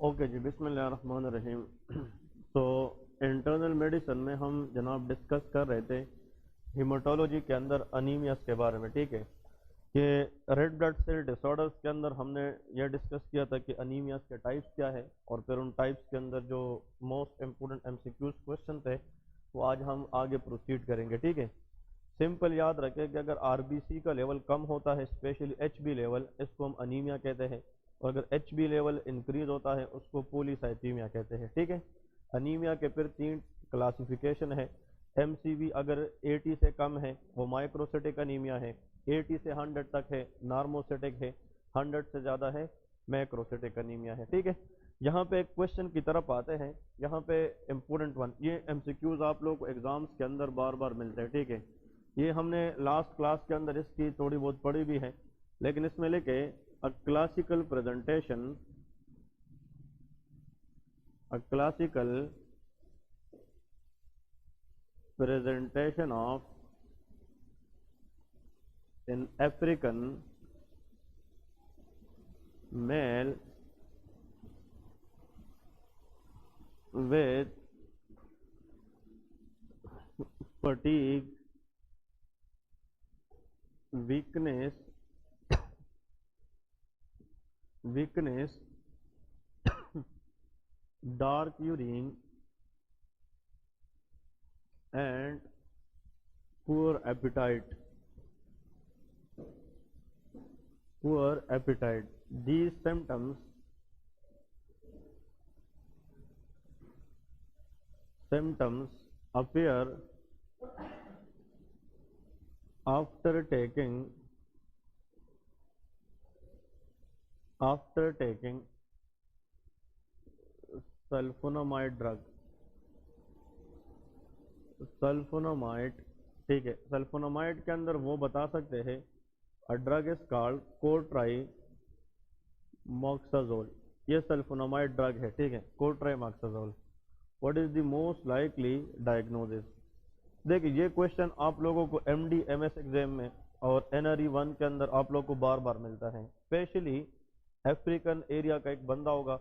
Okay जी, बिस्मिल्लाहिर्रहमानिर्रहीम। तो internal medicine में हम जनाब डिस्कस कर रहे थे हिमाटोलॉजी के अंदर अनीमियास के बारे में। ठीक है कि रेड ब्लड सेल डिसऑर्डर्स के अंदर हमने यह डिस्कस किया था कि अनीमियास के टाइप्स क्या है, और फिर उन टाइप्स के अंदर जो मोस्ट इम्पोर्टेंट एमसीक्यूज क्वेश्चन थे वो आज हम आगे प्रोसीड करेंगे। ठीक है, सिंपल याद रखें कि अगर आरबीसी का लेवल कम होता है, स्पेशली एचबी लेवल, इसको हम अनीमिया कहते हैं, और अगर एचबी लेवल इंक्रीज होता है उसको पॉलीसाइथीमिया कहते हैं। ठीक है, अनीमिया के फिर तीन क्लासिफिकेशन है। एमसीवी अगर 80 से कम है वो माइक्रोसिटिक अनीमिया है, 80 से 100 तक है नार्मोसिटिक है, 100 से ज़्यादा है मैक्रोसिटिक अनीमिया है। ठीक है, यहाँ पे एक क्वेश्चन की तरफ आते हैं। यहाँ पे इम्पोर्टेंट वन, ये एमसीक्यूज आप लोग को एग्जाम्स के अंदर बार बार मिलते हैं। ठीक है, ये हमने लास्ट क्लास के अंदर इसकी थोड़ी बहुत पढ़ी भी है, लेकिन इसमें लेके a classical presentation, a classical presentation of in African male with fatigue, weakness, dark urine and poor appetite. These symptoms appear after taking sulphonamide drug. Sulphonamide, ठीक है, सल्फोनामाइड के अंदर वो बता सकते हैं a drug is called cotrimoxazole. ये sulphonamide drug है। ठीक है, cotrimoxazole. What is the most likely diagnosis? देखिए, ये क्वेश्चन आप लोगों को एमडी एमएस एग्जाम में और एनआरई 1 के अंदर आप लोगों को बार बार मिलता है। स्पेशली अफ्रीकन एरिया का एक बंदा होगा,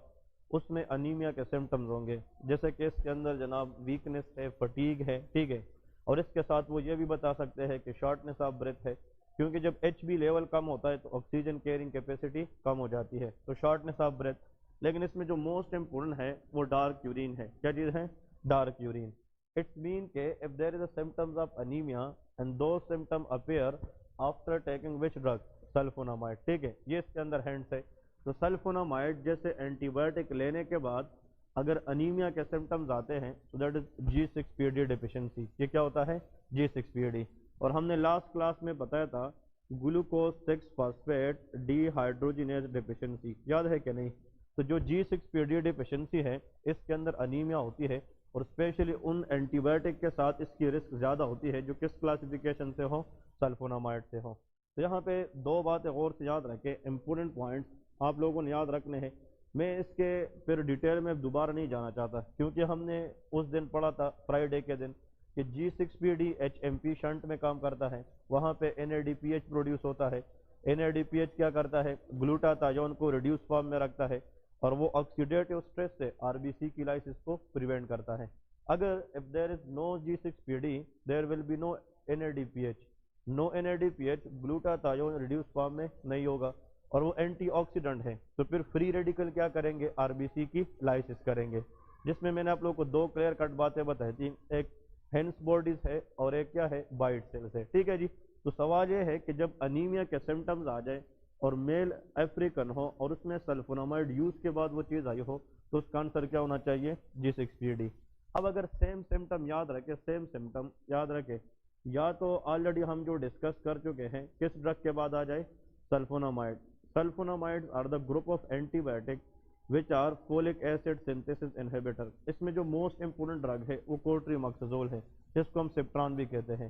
उसमें अनीमिया के सिम्टम्स होंगे, जैसे कि इसके अंदर जनाब वीकनेस है, फटीग है। ठीक है, और इसके साथ वो ये भी बता सकते हैं कि शॉर्टनेस ऑफ ब्रेथ है, क्योंकि जब एचबी लेवल कम होता है तो ऑक्सीजन कैरिंग कैपेसिटी कम हो जाती है, तो शॉर्टनेस ऑफ ब्रेथ। लेकिन इसमें जो मोस्ट इंपोर्टेंट है वो डार्क यूरिन है। क्या चीज़ है? Dark urine. इट्स मीन के if there is a symptoms of anaemia and though symptom appear after taking which drug? Sulphonamide. ठीक है, ये इसके अंदर हैंड्स है। तो सल्फोनामाइड जैसे एंटीबायोटिक लेने के बाद अगर अनीमिया के सिम्टम्स आते हैं तो दैट इज G6PD डिफिशिएंसी। ये क्या होता है? G6PD। और हमने लास्ट क्लास में बताया था ग्लूकोज 6 फॉस्फेट डीहाइड्रोजिनेज डिफिशिएंसी, याद है कि नहीं? तो जो G6PD डिफिशिएंसी है इसके अंदर अनीमिया होती है, और स्पेशली उन एंटीबायोटिक के साथ इसकी रिस्क ज़्यादा होती है जो किस क्लासिफिकेशन से हो? सल्फोनामाइड से हो। तो यहाँ पे दो बातें गौर से याद रखें, इंपॉर्टेंट पॉइंट्स आप लोगों ने याद रखने हैं। मैं इसके फिर डिटेल में दोबारा नहीं जाना चाहता, क्योंकि हमने उस दिन पढ़ा था फ्राइडे के दिन कि G6PD HMP शंट में काम करता है, वहाँ पे NADPH प्रोड्यूस होता है। NADPH क्या करता है? ग्लूटाथायोन को रिड्यूस फॉर्म में रखता है, और वो ऑक्सीडेटिव स्ट्रेस से आरबीसी की लाइसिस को प्रिवेंट करता है। अगर if there is no G6PD there will be no NADPH। No NADPH, glutathione reduce form में नहीं होगा, और वो एंटीऑक्सीडेंट है, तो फिर फ्री रेडिकल क्या करेंगे? आरबीसी की लाइसिस करेंगे। जिसमें मैंने आप लोगों को दो क्लियर कट बातें बताई थी, एक हेंस बॉडीज है और एक क्या है? बाइट सेल्स है। ठीक है जी, तो सवाल ये है कि जब अनीमिया के सिम्टम्स आ जाए और मेल अफ्रीकन हो और उसमें सल्फोनामाइड यूज के बाद वो चीज़ आई हो, तो उसका आंसर क्या होना चाहिए? G6PD। अब अगर सेम सिम्टम याद रखे, सेम सिम्टम याद रखे, या तो ऑलरेडी हम जो डिस्कस कर चुके हैं किस ड्रग के बाद आ जाए? Sulfonamide. Sulfonamide are the group of antibiotic which are folic acid synthesis inhibitor. इसमें जो मोस्ट इंपोर्टेंट ड्रग है वो कोट्रीमोक्साजोल है, जिसको हम सिप्ट्रान भी कहते हैं।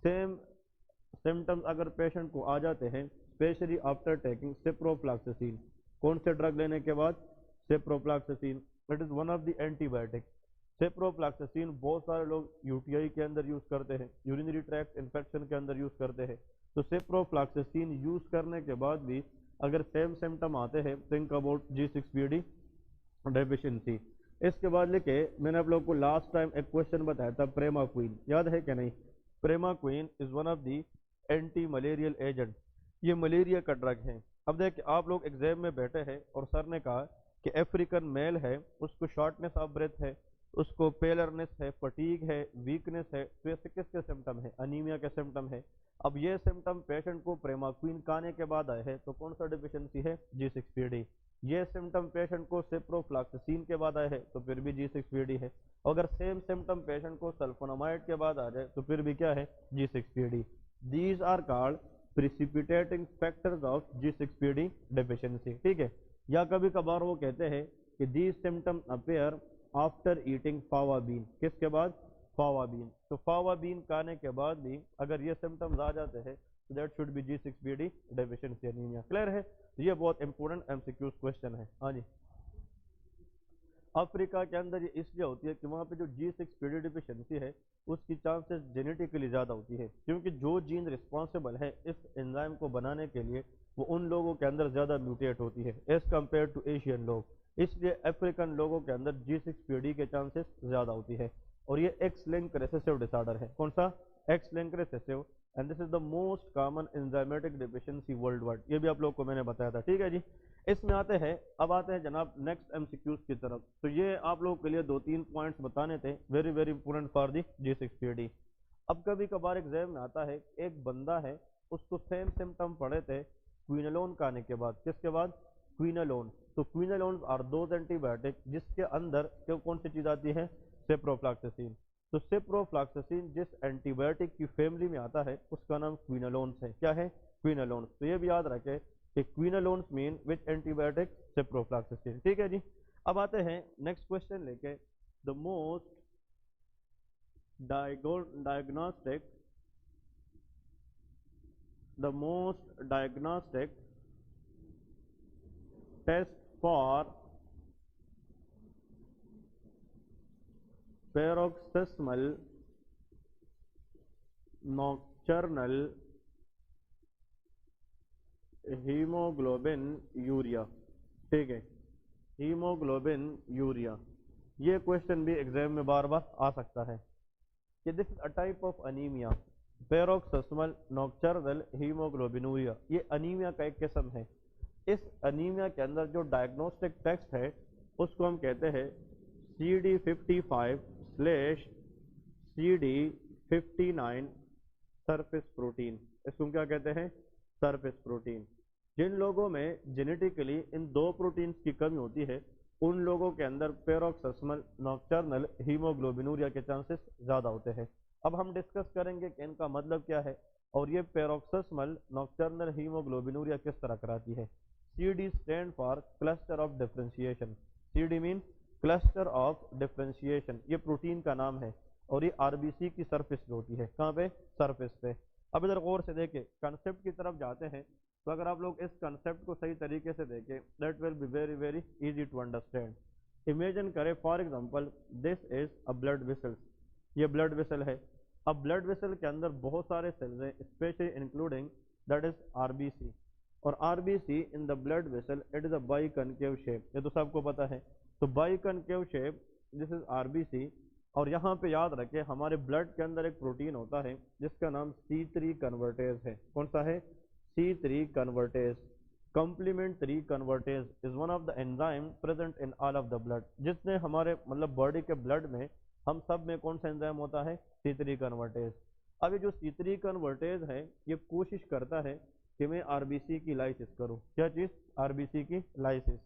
सेम सिम्टम्स अगर पेशेंट को आ जाते हैं, स्पेशली आफ्टर टेकिंग सिप्रोफ्लॉक्सासिन, कौन से ड्रग लेने के बाद? Ciprofloxacin. It is one of the antibiotic. Ciprofloxacin बहुत सारे लोग यूटीआई के अंदर यूज करते हैं, यूरिनरी ट्रैक्ट इन्फेक्शन के अंदर यूज करते हैं। तो सिप्रोफ्लॉक्सासिन यूज करने के बाद भी अगर सेम सिम्टम आते हैं, थिंक अबाउट G6PD डेफिशिएंसी। इसके बाद लिखे, मैंने आप लोगों को लास्ट टाइम एक क्वेश्चन बताया था प्रेमा क्वीन, याद है कि नहीं? Primaquine is one of the anti malarial agent, ये मलेरिया का ड्रग है। अब देखिए आप लोग एग्जाम में बैठे हैं और सर ने कहा कि अफ्रीकन मेल है, उसको शॉर्टनेस ऑफ ब्रेथ है, उसको पेलरनेस है, फटीग है, वीकनेस है, तो ऐसे किसके सिम्टम है? अनीमिया के सिम्टम है। अब ये सिम्टम पेशेंट को प्रेमाक्विन खाने के बाद आए हैं तो कौन सा डिफिशियंसी है? G6PD। ये सिम्टम पेशेंट को सिप्रोफ्लॉक्सासिन के बाद आए हैं तो फिर भी G6PD है। अगर सेम सिम्टम पेशेंट को सल्फोनामाइड के बाद आ जाए तो फिर भी क्या है? G6PD। These are called precipitating factors of G6PD deficiency, ठीक है। या कभी कभार वो कहते हैं कि these symptom appear after eating fava bean, किसके बाद? Fava bean. तो फावा बीन खाने के बाद भी अगर ये सिम्टम्स आ जाते हैं तो that should be G6PD deficiency anaemia. Clear है? तो ये बहुत इंपॉर्टेंट एमसीक्यूज क्वेश्चन है। हाँ जी। अफ्रीका के अंदर ये इसलिए होती है कि वहाँ पे जो G6PD डिफिशियंसी है उसकी चांसेस जेनेटिकली ज़्यादा होती है, क्योंकि जो जीन रिस्पॉन्सिबल है इस एंजाइम को बनाने के लिए वो उन लोगों के अंदर ज़्यादा म्यूटेट होती है एज कम्पेयर टू एशियन लोग, इसलिए अफ्रीकन लोगों के अंदर G6PD के चांसेस ज़्यादा होती है। और ये एक्स लिंक रेसेसिव डिसऑर्डर है। कौन सा? X link recessive, and this is the most common enzymatic deficiency world wide, ये भी आप लोगों को मैंने बताया था, ठीक है जी। इसमें आते हैं, अब आते हैं जनाब नेक्स्ट एमसीक्यूज की तरफ। तो ये आप लोगों के लिए 2-3 पॉइंट्स बताने थे, very very important for the G6PD। अब कभी कभार एग्जाम में आता है एक बंदा है, उसको सेम सिम्टम पड़े थे क्विनलोन खाने के बाद, किसके बाद? क्विनलोन। तो क्विनलोन आर दोज एंटीबायोटिक जिसके अंदर क्यों कौन सी चीज आती है? सेप्रोफ्लॉक्सासिन। तो सेप्रोफ्लॉक्सासिन जिस एंटीबायोटिक की फैमिली में आता है उसका नाम क्विनलोन्स है। क्या है? क्विनलोन्स। तो ये भी याद रखें कि क्विनलोन्स मीन विच एंटीबायोटिक? सेप्रोफ्लॉक्सासिन, ठीक है जी। अब आते हैं नेक्स्ट क्वेश्चन लेके, the most diagnostic test for paroxysmal nocturnal haemoglobinuria, ठीक है, हीमोग्लोबिन यूरिया। ये क्वेश्चन भी एग्जाम में बार बार आ सकता है कि this is a type of anaemia, paroxysmal nocturnal haemoglobinuria, ये अनीमिया का एक किस्म है। इस अनीमिया के अंदर जो डायग्नोस्टिक टेस्ट है उसको हम कहते हैं CD55/CD59 सरफेस प्रोटीन। इसको क्या कहते हैं? Surface protein. जिन लोगों में जेनेटिकली इन दो प्रोटीन्स की कमी होती है उन लोगों के अंदर पैरोक्सिस्मल नॉक्टर्नल हीमोग्लोबिनूरिया के चांसेस ज़्यादा होते हैं। अब हम डिस्कस करेंगे कि इनका मतलब क्या है और ये पैरोक्सिस्मल नॉक्टर्नल हीमोग्लोबिनूरिया किस तरह कराती है। CD stand for cluster of differentiation. CD mean cluster of differentiation, ये प्रोटीन का नाम है और ये आरबीसी की सरफेस पे होती है। कहाँ पे? सरफेस पे। अब इधर गौर से देखें, कंसेप्ट की तरफ जाते हैं तो अगर आप लोग इस कंसेप्ट को सही तरीके से देखें that will be very very easy to understand. Imagine करें for example this is a blood vessel, ये ब्लड वेसल है। अब ब्लड वेसल के अंदर बहुत सारे सेल्स हैं specially including that is RBC, और RBC in the blood vessel it is a biconcave shape, ये तो सबको पता है। तो biconcave shape this is RBC, और यहाँ पे याद रखें हमारे ब्लड के अंदर एक प्रोटीन होता है जिसका नाम C3 कन्वर्टेज है। कौन सा है? C3 convertase. Complementary convertase is one of the enzyme present in all of the blood, जिसने हमारे मतलब बॉडी के ब्लड में हम सब में कौन सा एंजाइम होता है? C3 convertase. अब ये जो C3 कन्वर्टेज है ये कोशिश करता है कि मैं आरबीसी की लाइसिस करूं। क्या चीज? आरबीसी की लाइसिस।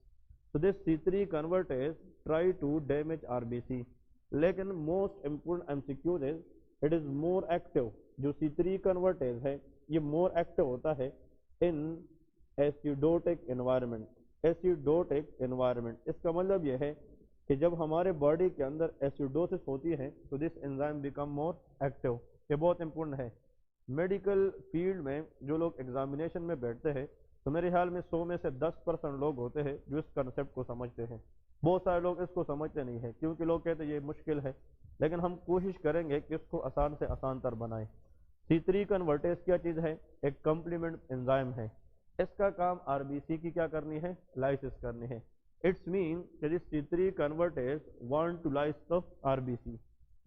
तो this C3 convertase try to damage RBC, लेकिन most important MCQ is it is more active. जो C3 कन्वर्टेज है ये मोर एक्टिव होता है in acidotic environment. Acidotic environment इसका मतलब यह है कि जब हमारे बॉडी के अंदर एसिडोसिस होती है तो this enzyme become more active. ये बहुत इंपॉर्टेंट है। मेडिकल फील्ड में जो लोग एग्जामिनेशन में बैठते हैं तो मेरे ख्याल में 100 में से 10% लोग होते हैं जो इस कंसेप्ट को समझते हैं। बहुत सारे लोग इसको समझते नहीं है क्योंकि लोग कहते हैं ये मुश्किल है, लेकिन हम कोशिश करेंगे कि इसको आसान से आसान तर बनाएं। C3 कन्वर्टेज क्या चीज़ है? एक कॉम्प्लीमेंट एंजाइम है। इसका काम आरबीसी की क्या करनी है? लाइसिस करनी है। It's mean that is C3 convertase want to lyse the RBC,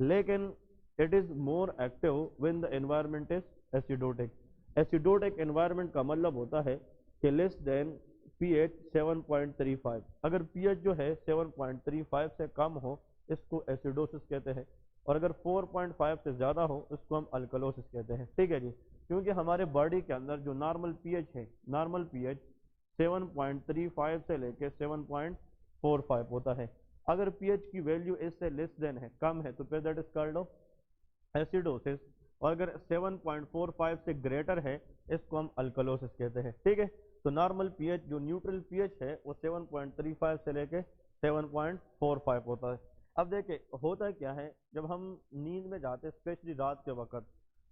लेकिन it is more active when the environment is acidotic. acidotic environment का मतलब होता है कि less than pH 7.35, अगर pH जो है 7.35 से कम हो इसको एसिडोसिस कहते हैं, और अगर 4.5 से ज़्यादा हो इसको हम अल्कलोसिस कहते हैं। ठीक है जी, क्योंकि हमारे बॉडी के अंदर जो नॉर्मल पीएच है, नॉर्मल पीएच 7.35 से लेके 7.45 होता है। अगर पीएच की वैल्यू इससे लेस देन है, कम है, तो फिर दैट इज कॉल्ड एसिडोसिस, और अगर 7.45 से ग्रेटर है इसको हम अल्कलोसिस कहते हैं। ठीक है, तो नॉर्मल पीएच जो न्यूट्रल पीएच है वो 7.35 से लेके 7.45 होता है। अब देखिए होता क्या है, जब हम नींद में जाते हैं स्पेशली रात के वक्त,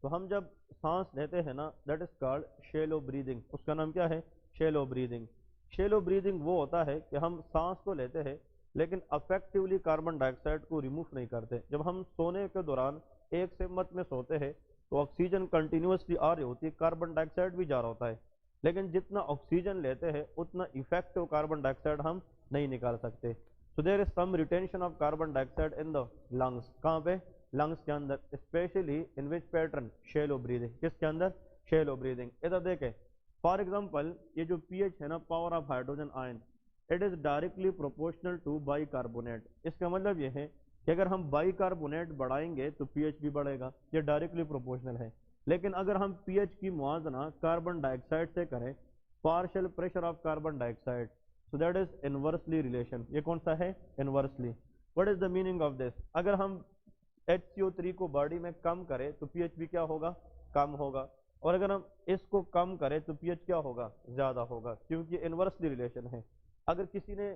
तो हम जब सांस लेते हैं ना, that is called shallow breathing. उसका नाम क्या है? Shallow breathing. शेलो ब्रीदिंग वो होता है कि हम सांस तो लेते हैं लेकिन अफेक्टिवली कार्बन डाइऑक्साइड को रिमूव नहीं करते। जब हम सोने के दौरान एक सेमत में सोते हैं तो ऑक्सीजन कंटिन्यूसली आ रही होती है, कार्बन डाइऑक्साइड भी जा रहा होता है, लेकिन जितना ऑक्सीजन लेते हैं उतना इफेक्टिव कार्बन डाइऑक्साइड हम नहीं निकाल सकते। So there is some retention of carbon dioxide in the lungs. कहाँ पे? लंग्स के अंदर। Specially in which pattern? Shallow breathing. किसके अंदर? Shallow breathing. इधर देखें, फॉर एग्जांपल ये जो पीएच है ना, power of hydrogen ion, it is directly proportional to bicarbonate. इसका मतलब ये है कि अगर हम बाइकार्बोनेट बढ़ाएंगे तो पीएच भी बढ़ेगा, ये डायरेक्टली प्रोपोर्शनल है। लेकिन अगर हम पीएच की मुआवजना कार्बन डाइऑक्साइड से करें, partial pressure of carbon dioxide, so that is inversely relation। ये कौन सा है? inversely। what is the meaning of this? अगर हम HCO3 को बॉडी में कम करें तो pH भी क्या होगा? कम होगा, और अगर हम इसको कम करें तो pH क्या होगा? ज्यादा होगा, क्योंकि इनवर्सली रिलेशन है। अगर किसी ने,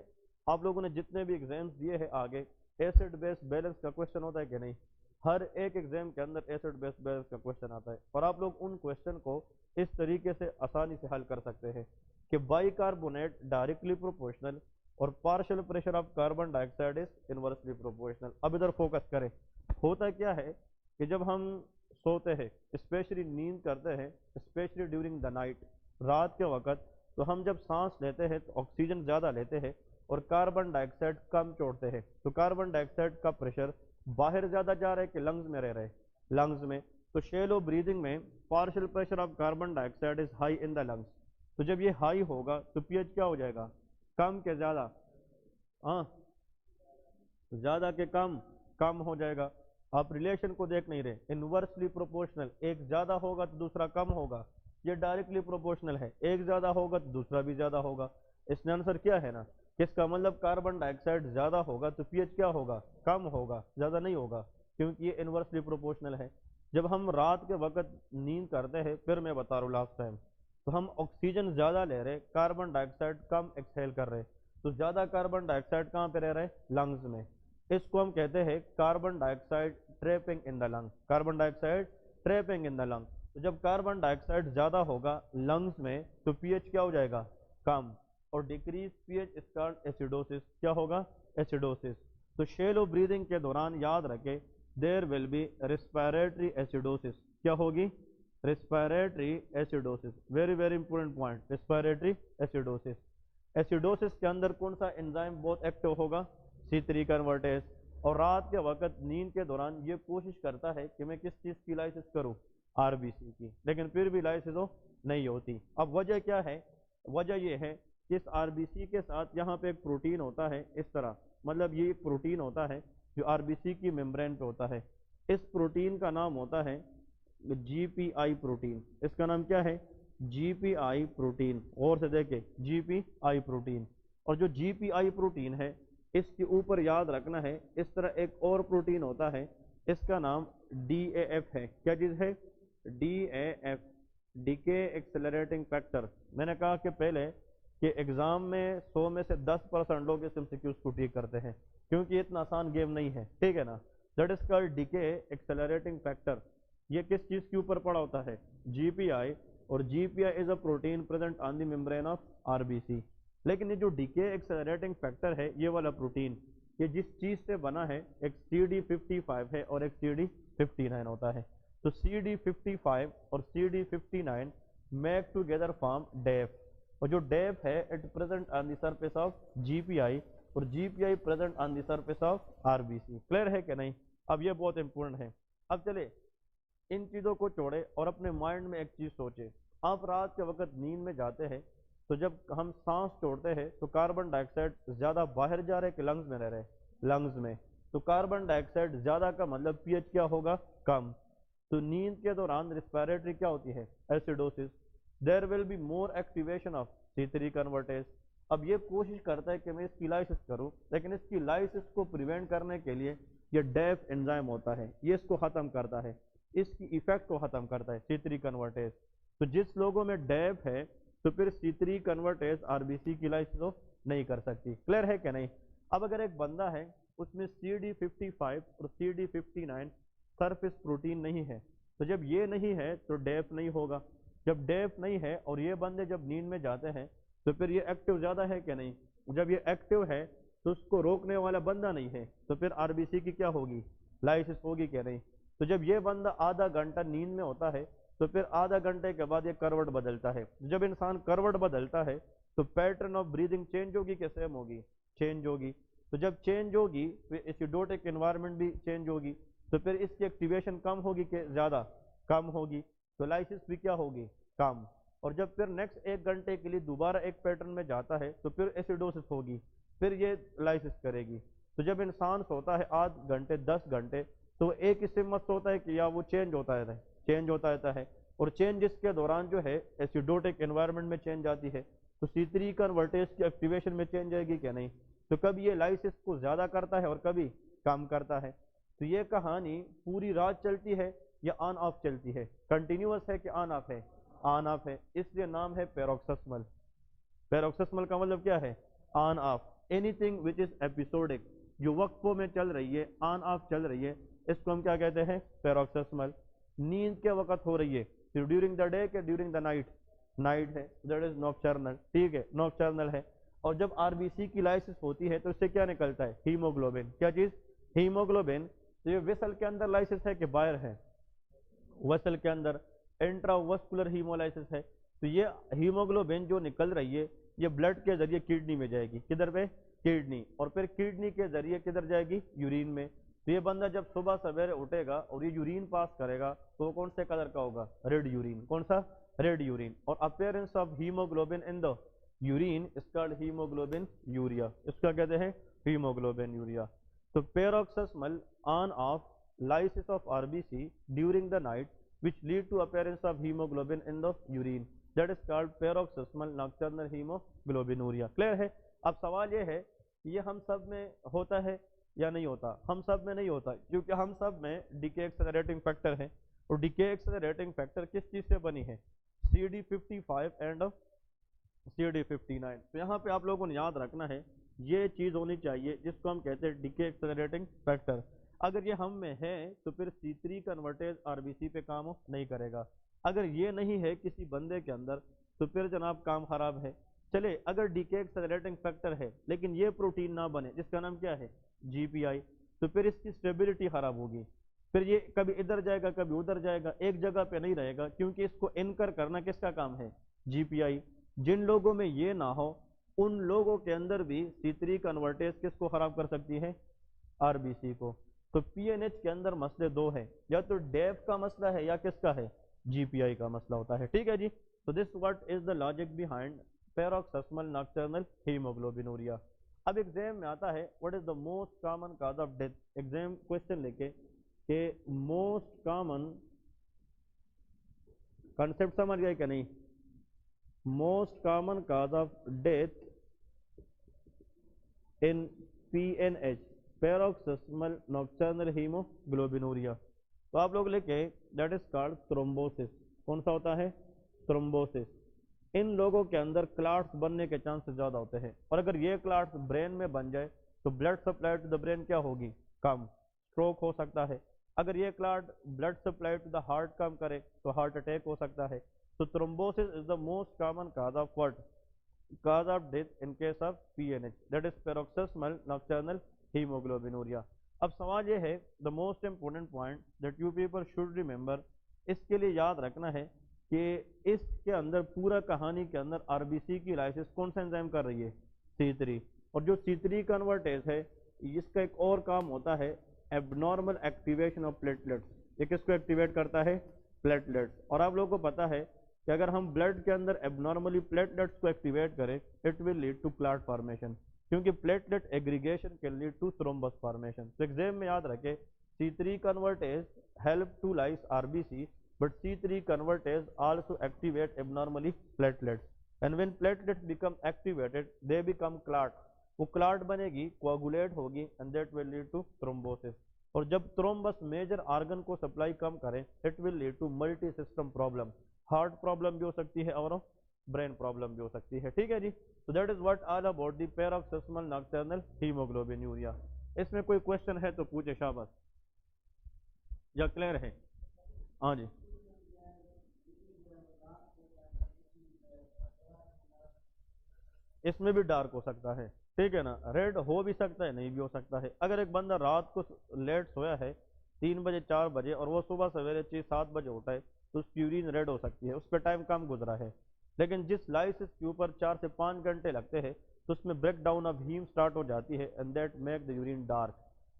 आप लोगों ने जितने भी एग्जाम्स दिए हैं आगे, एसिड बेस बैलेंस का क्वेश्चन होता है कि नहीं? हर एक एग्जाम के अंदर एसिड बेस बैलेंस का क्वेश्चन आता है, और आप लोग उन क्वेश्चन को इस तरीके से आसानी से हल कर सकते हैं कि बाइकार्बोनेट डायरेक्टली प्रोपोर्शनल और partial pressure of carbon dioxide is inversely proportional. अब इधर फोकस करें, होता क्या है कि जब हम सोते हैं, स्पेशली नींद करते हैं, स्पेशली ड्यूरिंग द नाइट, रात के वक्त, तो हम जब सांस लेते हैं तो ऑक्सीजन ज़्यादा लेते हैं और कार्बन डाइऑक्साइड कम छोड़ते हैं। तो कार्बन डाइऑक्साइड का प्रेशर बाहर ज़्यादा जा रहा है कि लंग्स में रह रहे? लंग्स में। तो शेलो ब्रीदिंग में partial pressure of carbon dioxide is high in the lungs. तो जब ये हाई होगा तो पीएच क्या हो जाएगा? कम के ज़्यादा? हाँ, ज़्यादा के कम? कम हो जाएगा। आप रिलेशन को देख नहीं रहे, इनवर्सली प्रोपोर्शनल, एक ज़्यादा होगा तो दूसरा कम होगा। ये डायरेक्टली प्रोपोर्शनल है, एक ज़्यादा होगा तो दूसरा भी ज़्यादा होगा। इसमें आंसर क्या है ना, किसका मतलब कार्बन डाइऑक्साइड ज़्यादा होगा तो पीएच क्या होगा? कम होगा, ज़्यादा नहीं होगा, क्योंकि ये इनवर्सली प्रोपोर्शनल है। जब हम रात के वक्त नींद करते हैं, फिर मैं बता रहा हूँ लास्ट टाइम, तो हम ऑक्सीजन ज़्यादा ले रहे, कार्बन डाइऑक्साइड कम एक्सहेल कर रहे, तो ज़्यादा कार्बन डाइऑक्साइड कहाँ पे रह रहे? लंग्स में। इसको हम कहते हैं carbon dioxide trapping in the lung. Carbon dioxide trapping in the lung. तो जब कार्बन डाइऑक्साइड ज़्यादा होगा लंग्स में तो पीएच क्या हो जाएगा? कम, और decrease pH is called acidosis. क्या होगा? एसिडोसिस। तो शेलो ब्रीदिंग के दौरान याद रखें, there will be respiratory acidosis. क्या होगी? Respiratory acidosis. Very very important point, respiratory acidosis. Acidosis के अंदर कौन सा एंजाइम बहुत एक्टिव होगा? C3 convertase. और रात के वक्त नींद के दौरान ये कोशिश करता है कि मैं किस चीज़ की लाइसिस करूं? RBC की, लेकिन फिर भी लाइसिस नहीं होती। अब वजह क्या है? वजह ये है कि इस RBC के साथ यहाँ पे एक प्रोटीन होता है इस तरह, मतलब ये एक प्रोटीन होता है जो RBC की मेम्ब्रेन पे होता है। इस प्रोटीन का नाम होता है GPI प्रोटीन। इसका नाम क्या है? GPI protein. और से देखे, GPI प्रोटीन। और जो GPI प्रोटीन है इसके ऊपर याद रखना है, इस तरह एक और प्रोटीन होता है, इसका नाम DAF है। क्या चीज़ है? DAF, decay accelerating factor. मैंने कहा कि पहले कि एग्जाम में 100 में से 10% लोग इस MCQs को ठीक करते हैं, क्योंकि इतना आसान गेम नहीं है, ठीक है ना। That is called decay accelerating factor. ये किस चीज़ के ऊपर पड़ा होता है? GPI। और GPI is a protein present on the membrane of RBC। लेकिन ये जो डीके एक्सेलरेटिंग फैक्टर है, ये वाला प्रोटीन, ये जिस चीज़ से बना है, एक CD55 है और एक CD59 होता है। तो CD55 और CD59 make together form DAF। और जो डेफ है it present on the surface of GPI, और GPI present on the surface of RBC. Clear है कि नहीं? अब ये बहुत इंपॉर्टेंट है। अब चले इन चीज़ों को छोड़े और अपने माइंड में एक चीज़ सोचे। आप रात के वक्त नींद में जाते हैं तो जब हम सांस छोड़ते हैं तो कार्बन डाइऑक्साइड ज़्यादा बाहर जा रहे कि लंग्स में रह रहे? लंग्स में। तो कार्बन डाइऑक्साइड ज़्यादा का मतलब पीएच क्या होगा? कम। तो नींद के दौरान रिस्पिरेटरी क्या होती है? Acidosis. There will be more activation of C3 convertase. अब ये कोशिश करता है कि मैं इसकी लाइसिस करूं, लेकिन इसकी लाइसिस को प्रिवेंट करने के लिए ये डेफ एंजाइम होता है, ये इसको खत्म करता है, इसकी इफेक्ट को खत्म करता है C3 कन्वर्टेज। तो जिस लोगों में डेफ है तो फिर C3 कन्वर्टेज आरबीसी की लाइसिस तो नहीं कर सकती। क्लियर है कि नहीं? अब अगर एक बंदा है उसमें CD55 और CD59 सरफेस प्रोटीन नहीं है, तो जब ये नहीं है तो डेफ नहीं होगा। जब डेफ नहीं है और ये बंदे जब नींद में जाते हैं तो फिर ये एक्टिव ज़्यादा है कि नहीं? जब ये एक्टिव है तो उसको रोकने वाला बंदा नहीं है, तो फिर आरबीसी की क्या होगी? लाइसिस होगी कि नहीं? तो जब ये बंदा आधा घंटा नींद में होता है तो फिर आधा घंटे के बाद ये करवट बदलता है। जब इंसान करवट बदलता है तो पैटर्न ऑफ ब्रीदिंग चेंज होगी कि सेम होगी? चेंज होगी। तो जब चेंज होगी तो एसिडोटिक एनवायरनमेंट भी चेंज होगी, तो फिर इसकी एक्टिवेशन कम होगी कि ज़्यादा? कम होगी। तो लाइसिस भी क्या होगी? कम। और जब फिर नेक्स्ट एक घंटे के लिए दोबारा एक पैटर्न में जाता है तो फिर एसिडोसिस होगी, फिर ये लाइसिस करेगी। तो जब इंसान सोता है 8 घंटे 10 घंटे तो एक हिस्से में सोता है कि या वो चेंज होता है, चेंज होता रहता है, और चेंजेस के दौरान जो है एसिडोटिक एनवायरनमेंट में चेंज आती है, तो C3 कन्वर्टेज की एक्टिवेशन में चेंज आएगी क्या? नहीं। तो कभी ये लाइसिस को ज़्यादा करता है और कभी कम करता है। तो ये कहानी पूरी रात चलती है या ऑन ऑफ चलती है? कंटिन्यूअस है कि ऑन ऑफ है? ऑन ऑफ है, इसलिए नाम है पैरोक्सिस्मल। पैरोक्सिस्मल का मतलब क्या है? On off. Anything which is episodic, जो वक्फों में चल रही है, ऑन ऑफ चल रही है, इसको हम क्या कहते हैं? पैरोक्सिस्मल। नींद के वक्त हो रही है, फिर ड्यूरिंग द डे के ड्यूरिंग द नाइट? नाइट है, दैट इज नॉकटर्नल। ठीक है, नॉकटर्नल है। और जब आरबीसी की लाइसिस होती है तो इससे क्या निकलता है? हीमोग्लोबिन। क्या चीज? हीमोग्लोबिन। तो ये वेसल के अंदर लाइसिस है कि बाहर है? वेसल के अंदर इंट्रावस्कुलर हीमोलाइसिस है। तो ये हीमोग्लोबिन जो निकल रही है ये ब्लड के जरिए किडनी में जाएगी। किधर पे? किडनी। और फिर किडनी के जरिए किधर जाएगी? यूरिन में। तो ये बंदा जब सुबह सवेरे उठेगा और ये यूरिन पास करेगा तो वो कौन से कलर का होगा? Red urine. कौन सा? Red urine. और appearance of haemoglobin in the urine is called haemoglobinuria. इसका कहते हैं हीमोग्लोबिन यूरिया। तो paroxysmal on off lysis of RBC during the night which lead to appearance of hemoglobin in the urine, that is called paroxysmal nocturnal hemoglobinuria। Clear है? अब सवाल ये है कि ये हम सब में होता है या नहीं होता? हम सब में नहीं होता, क्योंकि हम सब में डीके एक्सेलरेटिंग फैक्टर है, और डीके एक्सेलरेटिंग फैक्टर किस चीज से बनी है? CD55 and CD59। तो यहाँ पे आप लोगों ने याद रखना है ये चीज होनी चाहिए जिसको हम कहते हैं डीके एक्सेलरेटिंग फैक्टर। अगर ये हम में है तो फिर C3 कन्वर्टेज आरबीसी पे काम नहीं करेगा। अगर ये नहीं है किसी बंदे के अंदर तो फिर जनाब काम खराब है। चले अगर डीके एक्सेलरेटिंग फैक्टर है लेकिन ये प्रोटीन ना बने जिसका नाम क्या है? जीपीआई, तो फिर इसकी स्टेबिलिटी खराब होगी, फिर ये कभी इधर जाएगा कभी उधर जाएगा, एक जगह पे नहीं रहेगा, क्योंकि इसको इनकर करना किसका काम है? जीपीआई। जिन लोगों में ये ना हो उन लोगों के अंदर भी C3 कन्वर्टेज किसको खराब कर सकती है? आरबीसी को। तो पीएनएच के अंदर मसले दो हैं, या तो डेफ का मसला है या किसका है? जीपीआई का मसला होता है। ठीक है जी। तो this what is the logic behind paroxysmal nocturnal haemoglobinuria. अब एग्जाम में आता है what is the most common cause of death. Exam question लेके के मोस्ट कॉमन कंसेप्ट समझ गए क्या नहीं? Most common cause of death in पीएनएच, paroxysmal nocturnal haemoglobinuria. तो आप लोग लिखे दैट इज कॉल्ड थ्रोम्बोसिस। कौन सा होता है? थ्रोम्बोसिस। इन लोगों के अंदर क्लॉट्स बनने के चांसेस ज्यादा होते हैं, और अगर ये क्लॉट्स ब्रेन में बन जाए तो blood supply to the brain क्या होगी? कम। स्ट्रोक हो सकता है। अगर ये clot blood supply to the heart कम करे तो हार्ट अटैक हो सकता है। तो thrombosis is the most common cause of what? cause of death in case of PNH, that is paroxysmal nocturnal hemoglobinuria। अब सवाल ये है, the most important point that you people should remember, इसके लिए याद रखना है کہ اس کے اندر پورا کہانی کے اندر RBC کی لائسس کون سا انزائم کر رہی ہے؟ C3. اور جو C3 کنورٹیز ہے اس کا ایک اور کام ہوتا ہے ایب نارمل ایکٹیویشن آف پلیٹلیٹس. یہ کس کو ایکٹیویٹ کرتا ہے؟ پلیٹلیٹس. اور آپ لوگوں کو پتا ہے کہ اگر ہم بلڈ کے اندر ایب نارملی پلیٹلیٹس کو ایکٹیویٹ کریں it will lead to clot formation, کیونکہ platelet aggregation can lead to thrombus formation. تو ایگزام میں یاد رکھے C3 convertase help to lyse RBC, but C3 convertase also activate abnormally platelets. And when platelets become activated, they become clot. وہ client بنے گی، کوگولیٹ ہوگی and that will lead to thrombosis. اور جب تھرومبس میجر آرگن کو سپلائی کم کرے it will lead to multi system problem. Heart problem بھی ہو سکتی ہے اور برین پرابلم بھی ہو سکتی ہے. ٹھیک ہے جی. So that is what all about the paroxysmal nocturnal hemoglobinuria. اس میں کوئی کوشچن ہے تو پوچھے شاباش، یا کلیئر ہے؟ ہاں جی. اس میں بھی ڈارک ہو سکتا ہے، ٹھیک ہے نا، ریڈ ہو بھی سکتا ہے نہیں بھی ہو سکتا ہے. اگر ایک بندہ رات کو لیٹ سویا ہے 3 بجے 4 بجے اور وہ صبح سویرے 6-7 بجے اٹھا ہے تو اس کی یورین ریڈ ہو سکتی ہے، اس پہ ٹائم کم گزرا ہے. لیکن جس لائسس کے اوپر 4 سے 5 گھنٹے لگتے ہیں تو اس میں breakdown of haem start ہو جاتی ہے and that make the urine dark.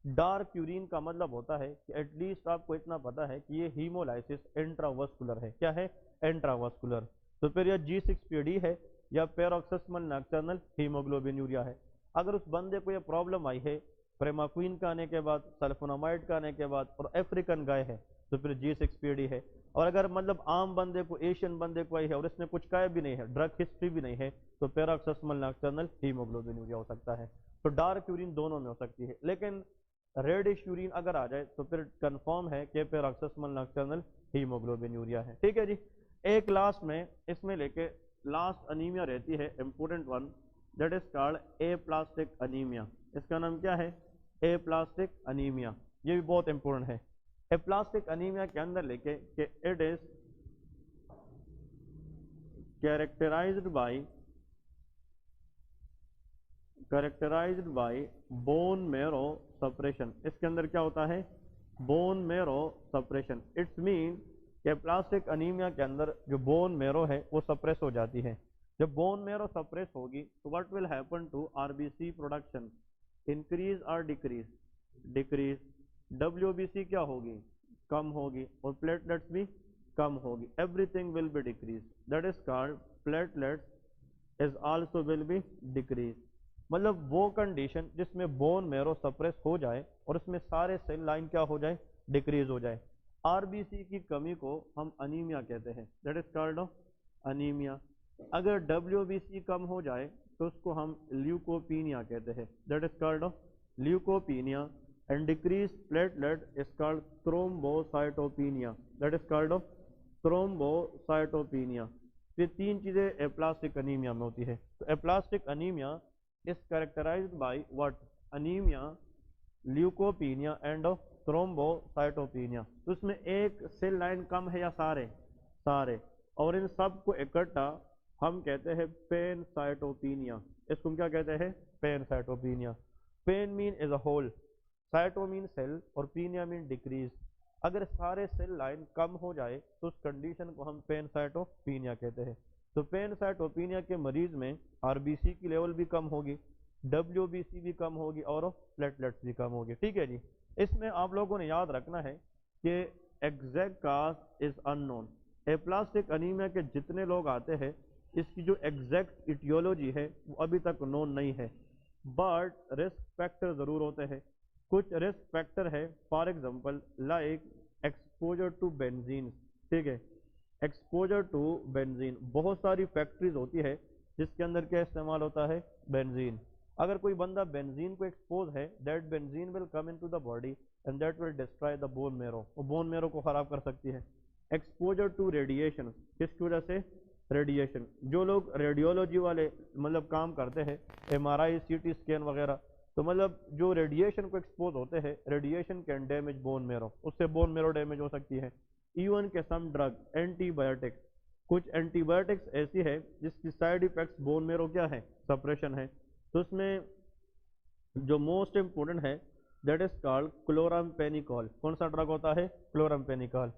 Dark urine کا مطلب ہوتا ہے کہ ایٹ لیسٹ آپ کو اتنا پتا ہے کہ یہ ہیمولائسس انٹراواسکولر ہے. کیا ہے؟ انٹراواسکولر. تو پھر یہ G6PD ہے یا پیروکسسمل ناکٹرنل ہیموگلوبینوریا ہے. اگر اس بندے کو یہ پرابلم آئی ہے پریماکوین کا آنے کے بعد، سلفونامائڈ کا آنے کے بعد اور افریقن گائے ہے تو پھر G6PD ہے. اور اگر مطلب عام بندے کو، ایشین بندے کو آئی ہے اور اس نے کچھ کہا بھی نہیں ہے، ڈرگ ہسٹری بھی نہیں ہے تو پیروکسسمل ناکٹرنل ہیموگلوبینوریا ہو سکتا ہے. تو ڈارک یورین دونوں میں ہو سکتی ہے، لیکن ریڈش یورین اگر آ جائے تو پھر کنفرم ہے کہ پیروکسسمل ناکٹرنل ہیموگلوبینوریا ہے. ٹھیک ہے جی. ایک لاسٹ میں اس میں لے کے لاسٹ انیمیا رہتی ہے important one, that is called aplastic anaemia. اس کا نام کیا ہے؟ Aplastic anaemia. یہ بھی بہت امپورٹنٹ ہے. اے پلاسٹک انیمیا کے اندر لے کے کہ it is characterized by bone marrow suppression. اس کے اندر کیا ہوتا ہے؟ bone marrow suppression. اٹس مین کہ پلاسٹک انیمیا کے اندر جو بون میرو ہے وہ سپریس ہو جاتی ہے. جب بون میرو سپریس ہوگی تو what will happen to RBC production? Increase اور ڈیکریز؟ ڈیکریز. WBC کیا ہوگی؟ کم ہوگی. اور پلیٹلیٹس بھی کم ہوگی. Everything will be decrease. That is called platelets is also will be decrease. مطلب وہ کنڈیشن جس میں بون میرو سپریس ہو جائے اور اس میں سارے سیل لائن کیا ہو جائے؟ ڈیکریز ہو جائے. RBC کی کمی کو ہم انیمیا کہتے ہیں. That is called anaemia. اگر WBC کم ہو جائے تو اس کو ہم لیوکوپینیا کہتے ہیں. That is called leukopenia. And decrease platelet is called thrombocytopenia. That is called thrombocytopenia. یہ 3 چیزیں اپلاسٹک انیمیا میں ہوتی ہے. تو aplastic anaemia is characterized by what? Anemia, leukopenia and thrombocytopenia. تو اس میں ایک سیل لائن کم ہے یا سارے؟ سارے. اور ان سب کو اکٹھا ہم کہتے ہیں پین سائٹوپینیا. اس کو کیا کہتے ہیں؟ Pancytopenia. Pan mean is a whole, cyto mean cell اور پینیا مین ڈیکریز. اگر سارے سیل لائن کم ہو جائے تو اس کنڈیشن کو ہم پین سائٹوپینیا کہتے ہیں. تو پین سائٹوپینیا کے مریض میں RBC کی لیول بھی کم ہوگی، WBC بھی کم ہوگی اور پلیٹلیٹس بھی کم ہوگی. ٹھیک ہے جی. اس میں آپ لوگوں نے یاد رکھنا ہے کہ exact cause is unknown. Aplastic anaemia کے جتنے لوگ آتے ہیں اس کی جو ایگزیکٹ ایٹیولوجی ہے وہ ابھی تک نون نہیں ہے، بٹ رسک فیکٹر ضرور ہوتے ہیں. کچھ رسک فیکٹر ہے for example like exposure to benzene. ٹھیک ہے، ایکسپوجر ٹو بینزین. بہت ساری فیکٹریز ہوتی ہے جس کے اندر کیا استعمال ہوتا ہے؟ بینزین. اگر کوئی بندہ بینزین کو ایکسپوز ہے that benzene will come into the body and that will destroy the bone marrow. وہ بون میرو کو خراب کر سکتی ہے. Exposure to radiation. کس کی وجہ سے؟ ریڈیشن. جو لوگ ریڈیولوجی والے مطلب کام کرتے ہیں MRI CT اسکین وغیرہ، تو مطلب جو ریڈیشن کو ایکسپوز ہوتے ہیں ریڈیشن کین ڈیمیج بون میرو، اس سے بون میرو ڈیمیج ہو سکتی ہے. ایون کے سم ڈرگ اینٹی بایوٹکس. کچھ اینٹی بایوٹکس ایسی ہے جس کی سائیڈ ایفیکٹس بون میرو کیا ہے؟ سپریشن ہے. تو اس میں جو موسٹ امپورٹنٹ ہے دیٹ از کالڈ کلورامپینیکول. کون سا ڈرگ ہوتا ہے؟ Chloramphenicol.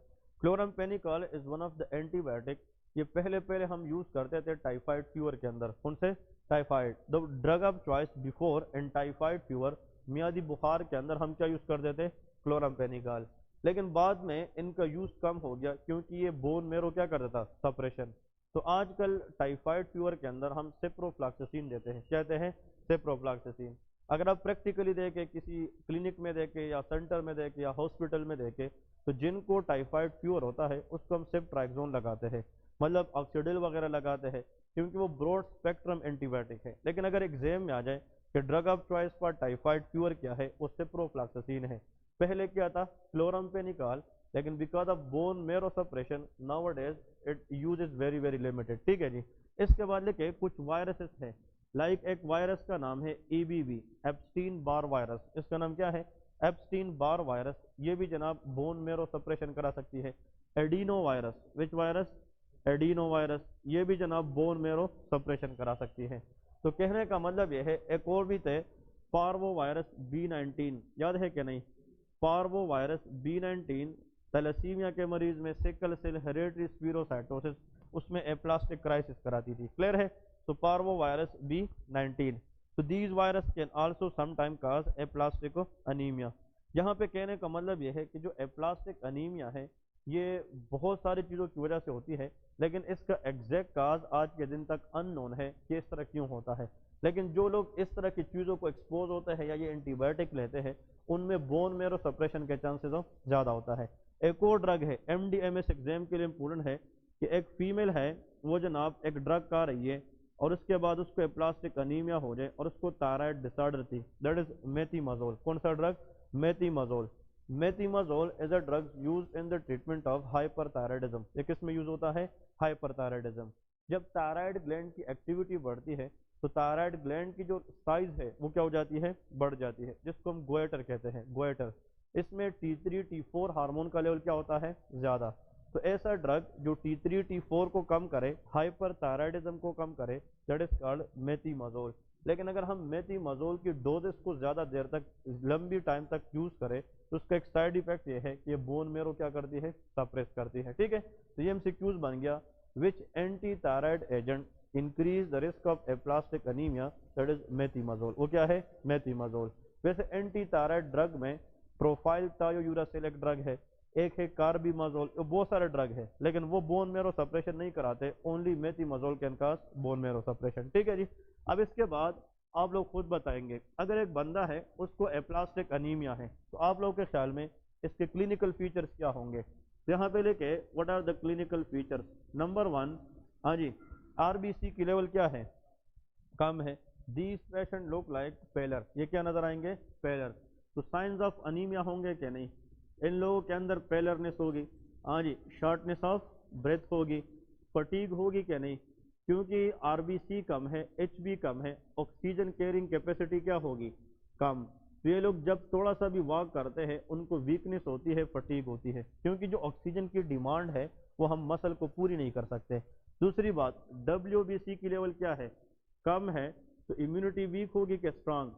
Chloramphenicol is one of the antibiotic, ये पहले पहले हम यूज करते थे टाइफाइड फीवर के अंदर। कौन से? Typhoid. The drug of choice before in typhoid fever, मियादी बुखार के अंदर हम क्या यूज करते थे? क्लोरामफेनिकॉल। लेकिन बाद में इनका यूज कम हो गया क्योंकि ये बोन मेरो क्या कर देता? सप्रेशन। तो आजकल टाइफाइड फीवर के अंदर हम सेप्रोफ्लॉक्सासिन देते हैं। क्या कहते हैं? सेप्रोफ्लॉक्सासिन। अगर आप प्रैक्टिकली देखें, किसी क्लिनिक में देखें या सेंटर में देखें या हॉस्पिटल में देखें, तो जिनको टाइफाइड फीवर होता है उसको हम सेप्ट्राइक्सोन लगाते हैं, मतलब ऑक्सीडिल वगैरह लगाते हैं, क्योंकि वो ब्रॉड स्पेक्ट्रम एंटीबायोटिक है। लेकिन अगर एग्जाम में आ जाए कि drug of choice for typhoid fever क्या है, वो सेप्रोफ्लॉक्सासिन है। पहले क्या था? क्लोरामफेनिकॉल। लेकिन because of bone marrow suppression now days it use is very very limited. ठीक है जी। इसके बाद लिखे कुछ वायरसेस हैं, लाइक एक वायरस का नाम है EBV, एप्स्टीन बार वायरस। इसका नाम क्या है? Epstein Barr virus. ये भी जनाब बोन मेरो सप्रेशन करा सकती है। एडिनो वायरस, विच वायरस? एडिनो वायरस, ये भी जनाब बोन मेरो सप्रेशन करा सकती है। तो कहने का मतलब यह है, एक और भी थे पार्वो वायरस B19, याद है कि नहीं? पार्वो वायरस B19 थैलेसीमिया के मरीज में, सिकल सेल हेरेडिटरी स्पीरोसाइटोसिस, उसमें एप्लास्टिक क्राइसिस कराती थी। क्लियर है? तो पार्वो वायरस B19। तो these virus can also sometime cause aplastic anaemia. यहाँ पे कहने का मतलब यह है कि जो एप्लास्टिक अनीमिया है ये बहुत सारी चीज़ों की वजह से होती है, लेकिन इसका एग्जैक्ट काज आज के दिन तक अननोन है कि इस तरह क्यों होता है। लेकिन जो लोग इस तरह की चीज़ों को एक्सपोज होते हैं या ये एंटीबायोटिक लेते हैं, उनमें बोन मेरो सप्रेशन के चांसेस ज़्यादा होता है। एक और ड्रग है, MD-MS एग्जाम के लिए इम्पोर्टेंट है, कि एक फीमेल है, वो जनाब एक ड्रग खा रही है और उसके बाद उसको एप्लास्टिक अनीमिया हो जाए और उसको थायराइड डिसऑर्डर थी, दैट इज मेथीमाजोल। कौन सा drug? Methimazole. Methimazole is a drug use in the treatment of hyperthyroidism. ये किस में यूज होता है? हाइपरथायराइडिज्म। जब थायराइड ग्लैंड की एक्टिविटी बढ़ती है तो थायराइड ग्लैंड की जो साइज है वो क्या हो जाती है? बढ़ जाती है, जिसको हम गोएटर कहते हैं, गोएटर। इसमें T3 T4 हार्मोन का लेवल क्या होता है? ज्यादा। तो ऐसा ड्रग जो T3 T4 को कम करे, हाइपरथायराइडिज्म को कम करे, दैट इज कॉल्ड मेथीमाजोल। लेकिन अगर हम मेथीमाजोल की डोजेस को ज्यादा देर तक, लंबी टाइम तक यूज करें, तो उसका एक साइड इफेक्ट ये है कि ये बोन मेरो क्या करती है? सप्रेस करती है। ठीक है? तो ये MCQs बन गया, which anti thyroid agent increase the risk of aplastic anaemia, that is methimazole. वो क्या है? मेथीमाजोल। वैसे एंटी थायराइड ड्रग में प्रोफाइल थायोयूरासिल एक ड्रग है, एक है कार्बिमाजोल, बहुत सारे ड्रग है, लेकिन वो बोन मेरो सप्रेशन नहीं कराते, only methimazole can cause bone marrow suppression. ठीक है जी। अब इसके बाद आप लोग खुद बताएंगे, अगर एक बंदा है उसको एप्लास्टिक अनीमिया है, तो आप लोगों के ख्याल में इसके क्लिनिकल फीचर्स क्या होंगे? यहाँ पे लेके what are the clinical features. Number 1, हाँ जी, RBC की लेवल क्या है? कम है। दीज पेशेंट लुक लाइक पेलर, ये क्या नजर आएंगे? पेलर। तो साइंस ऑफ अनीमिया होंगे कि नहीं? इन लोगों के अंदर पेलरनेस होगी, हाँ जी, शॉर्टनेस ऑफ ब्रेथ होगी, फटीग होगी कि नहीं? क्योंकि RBC कम है, HB कम है, ऑक्सीजन कैरिंग कैपेसिटी क्या होगी? कम। तो ये लोग जब थोड़ा सा भी वॉक करते हैं उनको वीकनेस होती है, फटीग होती है, क्योंकि जो ऑक्सीजन की डिमांड है वो हम मसल को पूरी नहीं कर सकते। दूसरी बात, WBC की लेवल क्या है? कम है। तो इम्यूनिटी वीक होगी कि स्ट्रांग?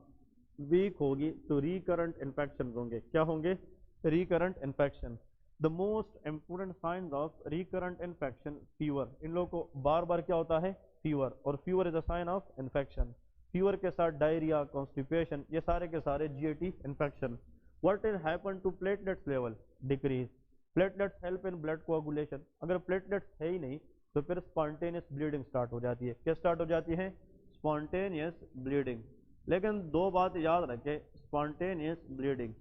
वीक होगी। तो रिकरेंट इन्फेक्शन होंगे। क्या होंगे? Recurrent infection. The most important signs of recurrent infection, fever. इन लोगों को बार बार क्या होता है? फीवर। और fever is a sign of infection. Fever के साथ डायरिया, कॉन्स्टिपेशन, ये सारे के सारे GAT इन्फेक्शन। What is happen to platelets level? Decrease. Platelets help in blood coagulation. अगर प्लेटलेट्स है ही नहीं तो फिर स्पॉन्टेनियस ब्लीडिंग स्टार्ट हो जाती है। क्या स्टार्ट हो जाती है? Spontaneous bleeding. लेकिन दो बात याद रखें, स्पॉन्टेनियस ब्लीडिंग,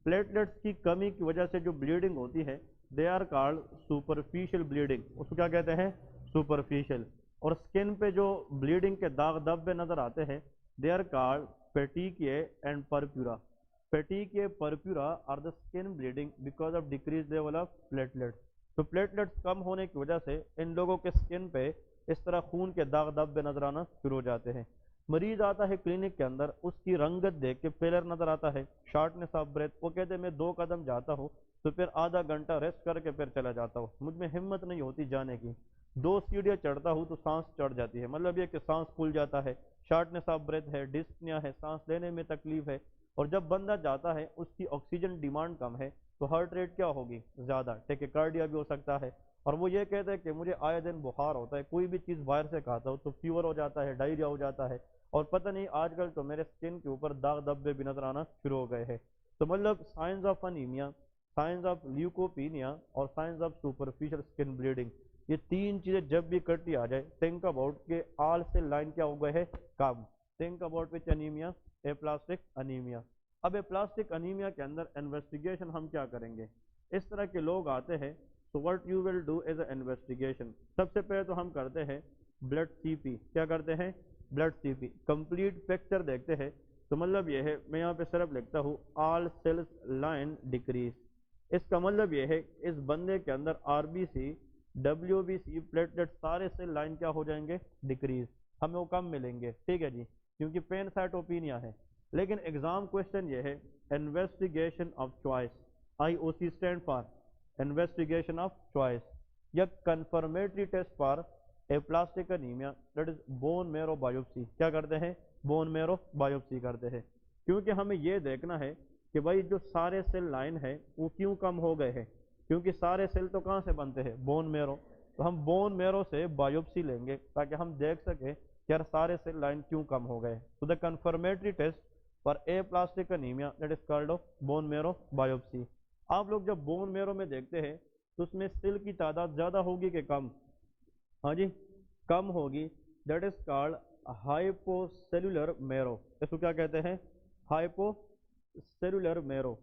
प्लेटलेट्स की कमी की वजह से जो ब्लीडिंग होती है, they are called superficial bleeding. उसको क्या कहते हैं? सुपरफिशियल। और स्किन पे जो ब्लीडिंग के दाग धब्बे नजर आते हैं, they are called petechiae and purpura. Petechiae, purpura are the skin bleeding because of decrease level of platelets. तो प्लेटलेट्स कम होने की वजह से इन लोगों के स्किन पे इस तरह खून के दाग धब्बे नजर आना शुरू हो जाते हैं। मरीज आता है क्लिनिक के अंदर, उसकी रंगत देख के फेलर नजर आता है, शॉर्टनेस ऑफ ब्रेथ। वो कहते हैं मैं 2 कदम जाता हूँ तो फिर आधा घंटा रेस्ट करके फिर चला जाता हूँ, मुझ में हिम्मत नहीं होती जाने की। 2 सीढ़ियाँ चढ़ता हूँ तो सांस चढ़ जाती है, मतलब ये कि सांस फूल जाता है, शॉर्टनेस ऑफ ब्रेथ है, डिस्पनिया है, सांस लेने में तकलीफ है। और जब बंदा जाता है उसकी ऑक्सीजन डिमांड कम है, تو ہارٹ ریٹ کیا ہوگی زیادہ, ٹیکیکارڈیا بھی ہو سکتا ہے. اور وہ یہ کہتے ہیں کہ مجھے آئے دن بخار ہوتا ہے, کوئی بھی چیز باہر سے کھاتا ہوں تو فیور ہو جاتا ہے, ڈائریا ہو جاتا ہے, اور پتہ نہیں آج کل تو میرے اسکن کے اوپر داغ دھبے بھی نظر آنا شروع ہو گئے ہیں. تو مطلب signs of anaemia, signs of leukopenia اور signs of superficial skin bleeding, یہ تین چیزیں جب بھی کرتی آ جائے, تھنک اباؤٹ کہ آل سے لائن کیا ہو گئے ہے کم. Think about which anaemia, aplastic anaemia. اب اپلاسٹک انیمیا کے اندر انویسٹیگیشن ہم کیا کریں گے, اس طرح کے لوگ آتے ہیں تو what you will do as an investigation, سب سے پہلے تو ہم کرتے ہیں بلڈ سی پی. کیا کرتے ہیں, بلڈ سی پی, کمپلیٹ پکچر دیکھتے ہیں. تو مطلب یہ ہے, میں یہاں پہ صرف لکھتا ہوں آل سیلز لائن ڈیکریز. اس کا مطلب یہ ہے اس بندے کے اندر R B C, W B C, platelet سارے سیل لائن کیا ہو جائیں گے ڈیکریز, ہمیں وہ کم ملیں گے. ٹھیک ہے جی, کیونکہ پین سائٹوپینیا ہے. لیکن ایگزام کوشچن یہ ہے investigation of choice, I O C stand for investigation of choice, یا confirmatory test for aplastic anaemia, that is bone marrow biopsy. کیا کرتے ہیں, بون میرو بایوپسی کرتے ہیں, کیونکہ ہمیں یہ دیکھنا ہے کہ بھائی جو سارے سیل لائن ہیں وہ کیوں کم ہو گئے ہیں, کیونکہ سارے سیل تو کہاں سے بنتے ہیں, بون میرو. تو ہم بون میرو سے بایوپسی لیں گے تاکہ ہم دیکھ سکیں کہ یار سارے سیل لائن کیوں کم ہو گئے. تو the confirmatory test for aplastic anaemia that is called bone marrow biopsy. آپ لوگ جب بون میرو میں دیکھتے ہیں تو اس میں سیل کی تعداد زیادہ ہوگی کہ کم, ہاں جی کم ہوگی. That is called hypocellular marrow. اس کو کیا کہتے ہیں, ہائپو سیلولر میرو.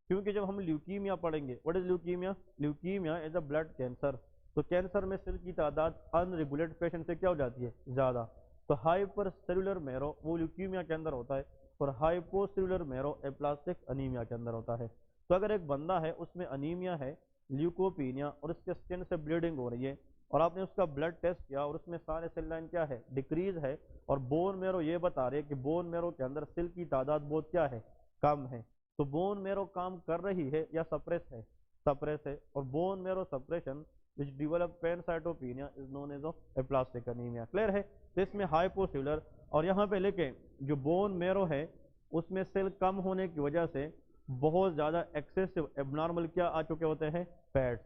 کیونکہ جب ہم لیوکیمیا پڑھیں گے, what is leukaemia, leukaemia is a blood cancer. تو کینسر میں سیل کی تعداد ان ریگولیٹ پیشنٹ سے کیا ہو جاتی ہے زیادہ. تو ہائپر سیلولر میرو وہ لیوکیمیا کے اندر ہوتا ہے, اور ہائپو سیلولر میرو اپلاسٹک انیمیا کے اندر ہوتا ہے. تو اگر ایک بندہ ہے اس میں انیمیا ہے, لیوکوپینیا, اور اس کے اسکن سے بلیڈنگ ہو رہی ہے, اور آپ نے اس کا بلڈ ٹیسٹ کیا اور اس میں سارے سیل لائن کیا ہے ڈیکریز ہے, اور بون میرو یہ بتا رہے کہ بون میرو کے اندر سیل کی تعداد بہت کیا ہے کم ہے, تو بون میرو کام کر رہی ہے یا سپریس ہے, سپریس ہے. اور bone marrow suppression which develop pancytopenia is known as aplastic anemia. Clear ہے. تو اس میں ہائپوسیلر, اور یہاں پہ لکھیں جو بون میرو ہے اس میں سیل کم ہونے کی وجہ سے بہت زیادہ ایکسیسو ابنارمل کیا آ چکے ہوتے ہیں, فیٹس.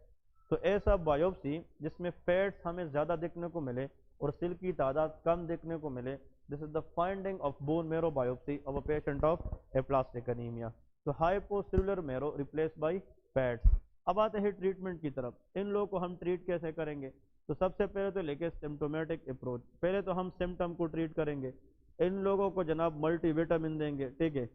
تو ایسا بایوپسی جس میں فیٹس ہمیں زیادہ دیکھنے کو ملے اور سیل کی تعداد کم دیکھنے کو ملے, this is the finding of bone marrow biopsy of a patient of aplastic anaemia. تو hypocellular marrow replace by fats. اب آتے ہیں ٹریٹمنٹ کی طرف. ان لوگوں کو ہم ٹریٹ کیسے کریں گے, تو سب سے پہلے تو لے کے سمٹومیٹک اپروچ. پہلے تو ہم سمٹم کو ٹریٹ کریں گے, ان لوگوں کو جناب ملٹی وٹامن دیں گے, ٹھیک ہے,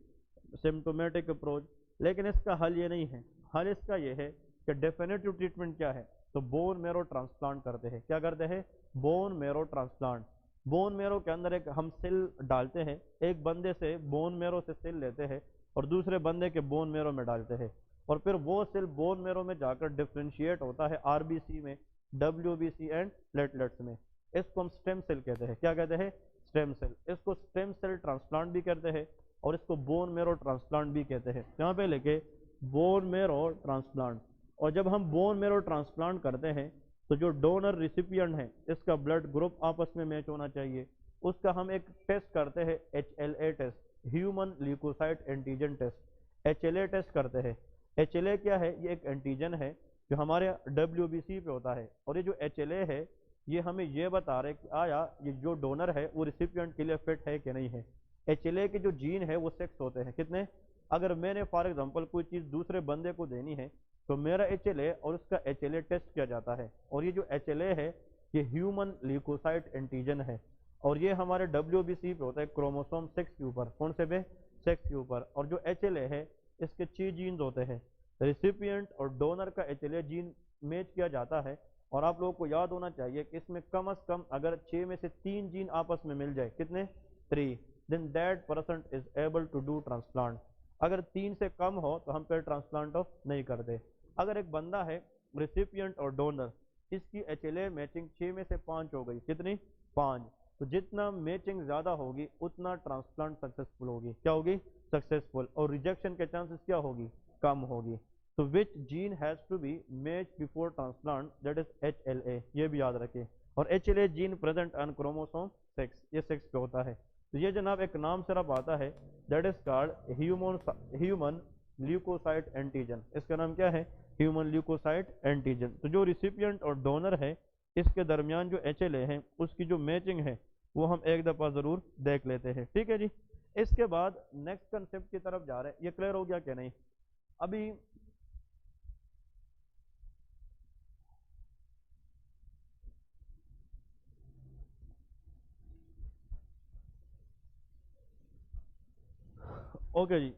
سمٹومیٹک اپروچ. لیکن اس کا حل یہ نہیں ہے, حل اس کا یہ ہے کہ ڈیفینیٹو ٹریٹمنٹ کیا ہے, تو بون میرو ٹرانسپلانٹ کرتے ہیں. کیا کرتے ہیں, بون میرو ٹرانسپلانٹ. بون میرو کے اندر ایک ہم سیل ڈالتے ہیں, ایک بندے سے بون میرو سے سیل لیتے ہیں اور دوسرے بندے کے بون میرو میں ڈالتے ہیں, اور پھر وہ سیل بون میرو میں جا کر ڈفرینشیٹ ہوتا ہے آر بی سی میں, W B C and platelets میں. اس کو ہم سٹیم سیل کہتے ہیں. کیا کہتے ہیں, سٹیم سیل. اس کو سٹیم سیل ٹرانسپلانٹ بھی کہتے ہیں اور اس کو بون میرو ٹرانسپلانٹ بھی کہتے ہیں. یہاں پہ لے کے بون میرو ٹرانسپلانٹ. اور جب ہم بون میرو ٹرانسپلانٹ کرتے ہیں تو جو ڈونر ریسیپینٹ ہے اس کا بلڈ گروپ آپس میں میچ ہونا چاہیے. اس کا ہم ایک ٹیسٹ کرتے ہیں, H L A test, human leukocyte antigen test. H L A test کرتے ہیں. ایچ ایل اے کیا ہے, یہ ایک اینٹیجن ہے جو ہمارے ڈبلیو بی سی پہ ہوتا ہے, اور یہ جو ایچ ایل اے ہے یہ ہمیں یہ بتا رہے کہ آیا یہ جو ڈونر ہے وہ ریسیپینٹ کے لیے فٹ ہے کہ نہیں ہے. ایچ ایل اے کے جو جین ہے وہ سیکس ہوتے ہیں, کتنے, اگر میں نے فار ایگزامپل کوئی چیز دوسرے بندے کو دینی ہے تو میرا ایچ ایل اے اور اس کا ایچ ایل اے ٹیسٹ کیا جاتا ہے. اور یہ جو ایچ ایل اے ہے یہ ہیومن لیوکوسائٹ اینٹیجن ہے, اور یہ ہمارے ڈبلیو بی سی پہ ہوتا ہے کروموسوم 6 کے اوپر. کون سے پہ, 6 کے اوپر. اور جو ایچ ایل اے ہے اس کے 6 جینز ہوتے ہیں, ریسیپینٹ اور ڈونر کا H L A gene match کیا جاتا ہے. اور آپ لوگوں کو یاد ہونا چاہیے کہ اس میں کم از کم اگر 6 میں سے 3 جین آپس میں مل جائے, کتنے, 3, then that person is able to do transplant. اگر 3 سے کم ہو تو ہم پھر ٹرانسپلانٹ نہیں کرتے. اگر ایک بندہ ہے ریسیپینٹ اور ڈونر, اس کی ایچ ایل اے میچنگ 6 میں سے 5 ہو گئی, کتنی, 5, تو جتنا میچنگ زیادہ ہوگی اتنا ٹرانسپلانٹ سکسیسفل ہوگی. کیا ہوگی, سکسیسفل. اور ریجیکشن کے چانسز کیا ہوگی, کم ہوگی. تو which gene has to be match before transplant, that is H L A. یہ بھی یاد رکھیں. اور H L A gene present on chromosome 6, یہ 6 پہ ہوتا ہے. تو یہ جناب ایک نام صرف آتا ہے, that is called human leukocyte antigen, इसका नाम क्या है, ह्यूमन ल्यूकोसाइट एंटीजन। तो जो रिसिपिएंट और डोनर है इसके दरमियान जो HLA है उसकी जो मैचिंग है वो हम एक दफ़ा ज़रूर देख लेते हैं, ठीक है जी। इसके बाद नेक्स्ट कंसेप्ट की तरफ जा रहे हैं, ये क्लियर हो गया क्या नहीं अभी। ओके जी,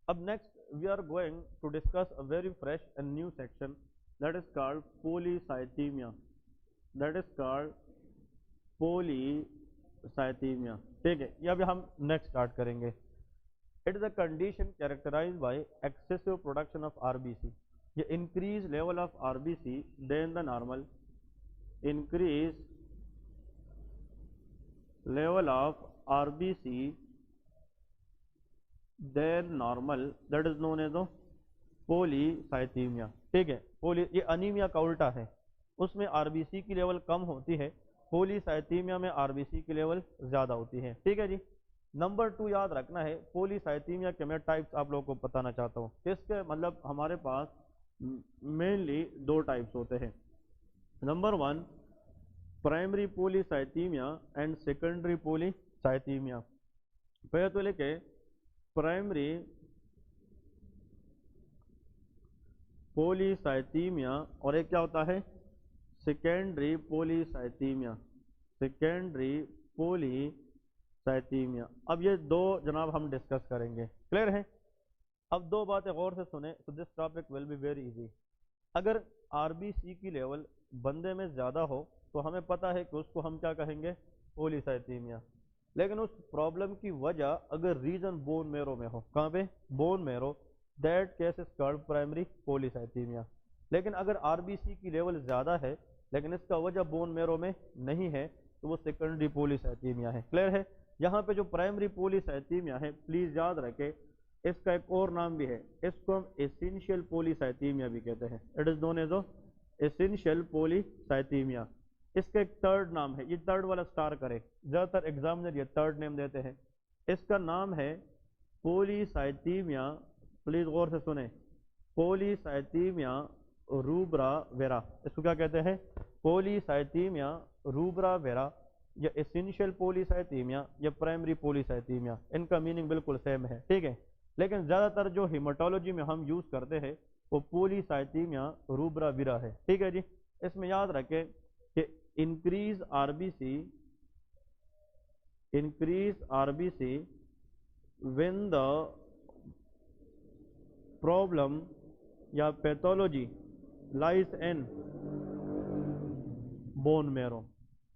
अब next we are going to discuss a very fresh and new section that is called polycythaemia, that is called polycythaemia, ठीक है। ये अभी हम नेक्स्ट स्टार्ट करेंगे। It is a condition characterised by excessive production of RBC, ये increase level of RBC then the normal, increase level of RBC then normal, that is known as polycythaemia, ठीक है। पोली ये अनीमिया का उल्टा है, उसमें RBC की लेवल कम होती है, पॉलीसाइथीमिया में आरबीसी की लेवल ज्यादा होती है, ठीक है जी। नंबर 2 याद रखना है, पॉलीसाइथीमिया के मैं टाइप्स आप लोगों को बताना चाहता हूँ। इसके मतलब हमारे पास मेनली 2 टाइप्स होते हैं। Number 1 primary polycythaemia and secondary polycythaemia. पहले तो लेके प्राइमरी पॉलीसाइथीमिया और एक क्या होता है, सेकेंडरी पॉलीसाइथीमिया, सेकेंडरी पॉलीसाइथीमिया। अब ये 2 जनाब हम डिस्कस करेंगे, क्लियर है। अब 2 बातें गौर से सुने, तो this topic will be very easy. अगर आरबीसी की लेवल बंदे में ज्यादा हो तो हमें पता है कि उसको हम क्या कहेंगे, पॉलीसाइथीमिया। लेकिन उस प्रॉब्लम की वजह अगर रीजन बोन मेरो में हो, कहाँ पे, bone marrow, that case is called primary polycythaemia. लेकिन अगर आरबीसी की लेवल ज्यादा है लेकिन इसका वजह बोन मेरो में नहीं है तो वो सेकेंडरी पॉलीसाइथीमिया है, क्लियर है। यहाँ पे जो प्राइमरी पॉलीसाइथीमिया है प्लीज याद रखे इसका एक और नाम भी है, इसको हम एसेंशियल पॉलीसाइथीमिया भी कहते हैं। It is known as essential polycythaemia. इसका एक थर्ड नाम है, ये थर्ड वाला स्टार करे, ज्यादातर एग्जामिनर ये थर्ड नेम देते हैं। इसका नाम है पॉलीसाइथीमिया, प्लीज गौर से सुने, पॉलीसाइथीमिया रूब्रा वेरा। इसको क्या कहते हैं, पॉलीसाइथीमिया रूब्रा वेरा, या एसेंशियल पॉलीसाइथीमिया या प्राइमरी पॉलीसाइथीमिया, इनका मीनिंग बिल्कुल सेम है, ठीक है। लेकिन ज्यादातर जो हिमाटोलॉजी में हम यूज करते हैं वो पॉलीसाइथीमिया रूब्रा विरा है, ठीक है जी। इसमें याद रखें कि increase RBC when the problem या pathology lies in bone marrow.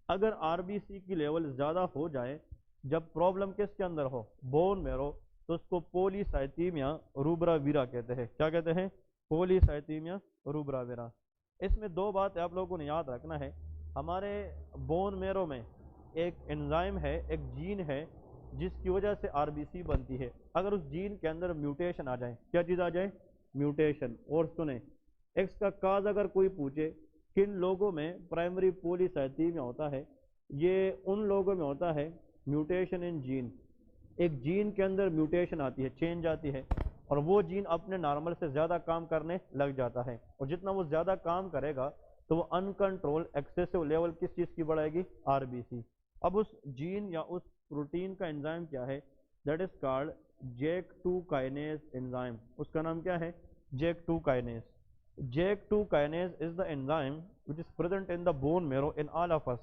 अगर आरबीसी की लेवल ज्यादा हो जाए जब प्रॉब्लम किसके अंदर हो, बोन मेरो, तो उसको पॉलीसाइथीमिया रूब्रा वीरा कहते हैं। क्या कहते हैं, पॉलीसाइथीमिया रूब्रा वीरा। इसमें 2 बात आप लोगों ने याद रखना है, हमारे बोन मेरो में एक एंजाइम है, एक जीन है जिसकी वजह से आरबीसी बनती है। अगर उस जीन के अंदर म्यूटेशन आ जाए, क्या चीज आ जाए, म्यूटेशन। और सुने, इसका काज अगर कोई पूछे किन लोगों में प्राइमरी पॉलीसाइथीमिया होता है, ये उन लोगों में होता है म्यूटेशन इन जीन। एक जीन के अंदर म्यूटेशन आती है, चेंज आती है, और वो जीन अपने नॉर्मल से ज्यादा काम करने लग जाता है, और जितना वो ज्यादा काम करेगा तो वो अनकंट्रोल एक्सेसिव लेवल किस चीज की बढ़ाएगी, आरबीसी। अब उस जीन या उस प्रोटीन का एंजाइम क्या है, that is called JAK2 kinase enzyme. उसका नाम क्या है, JAK2 kinase. JAK2 kinase is the enzyme which is present in the bone marrow in all of us,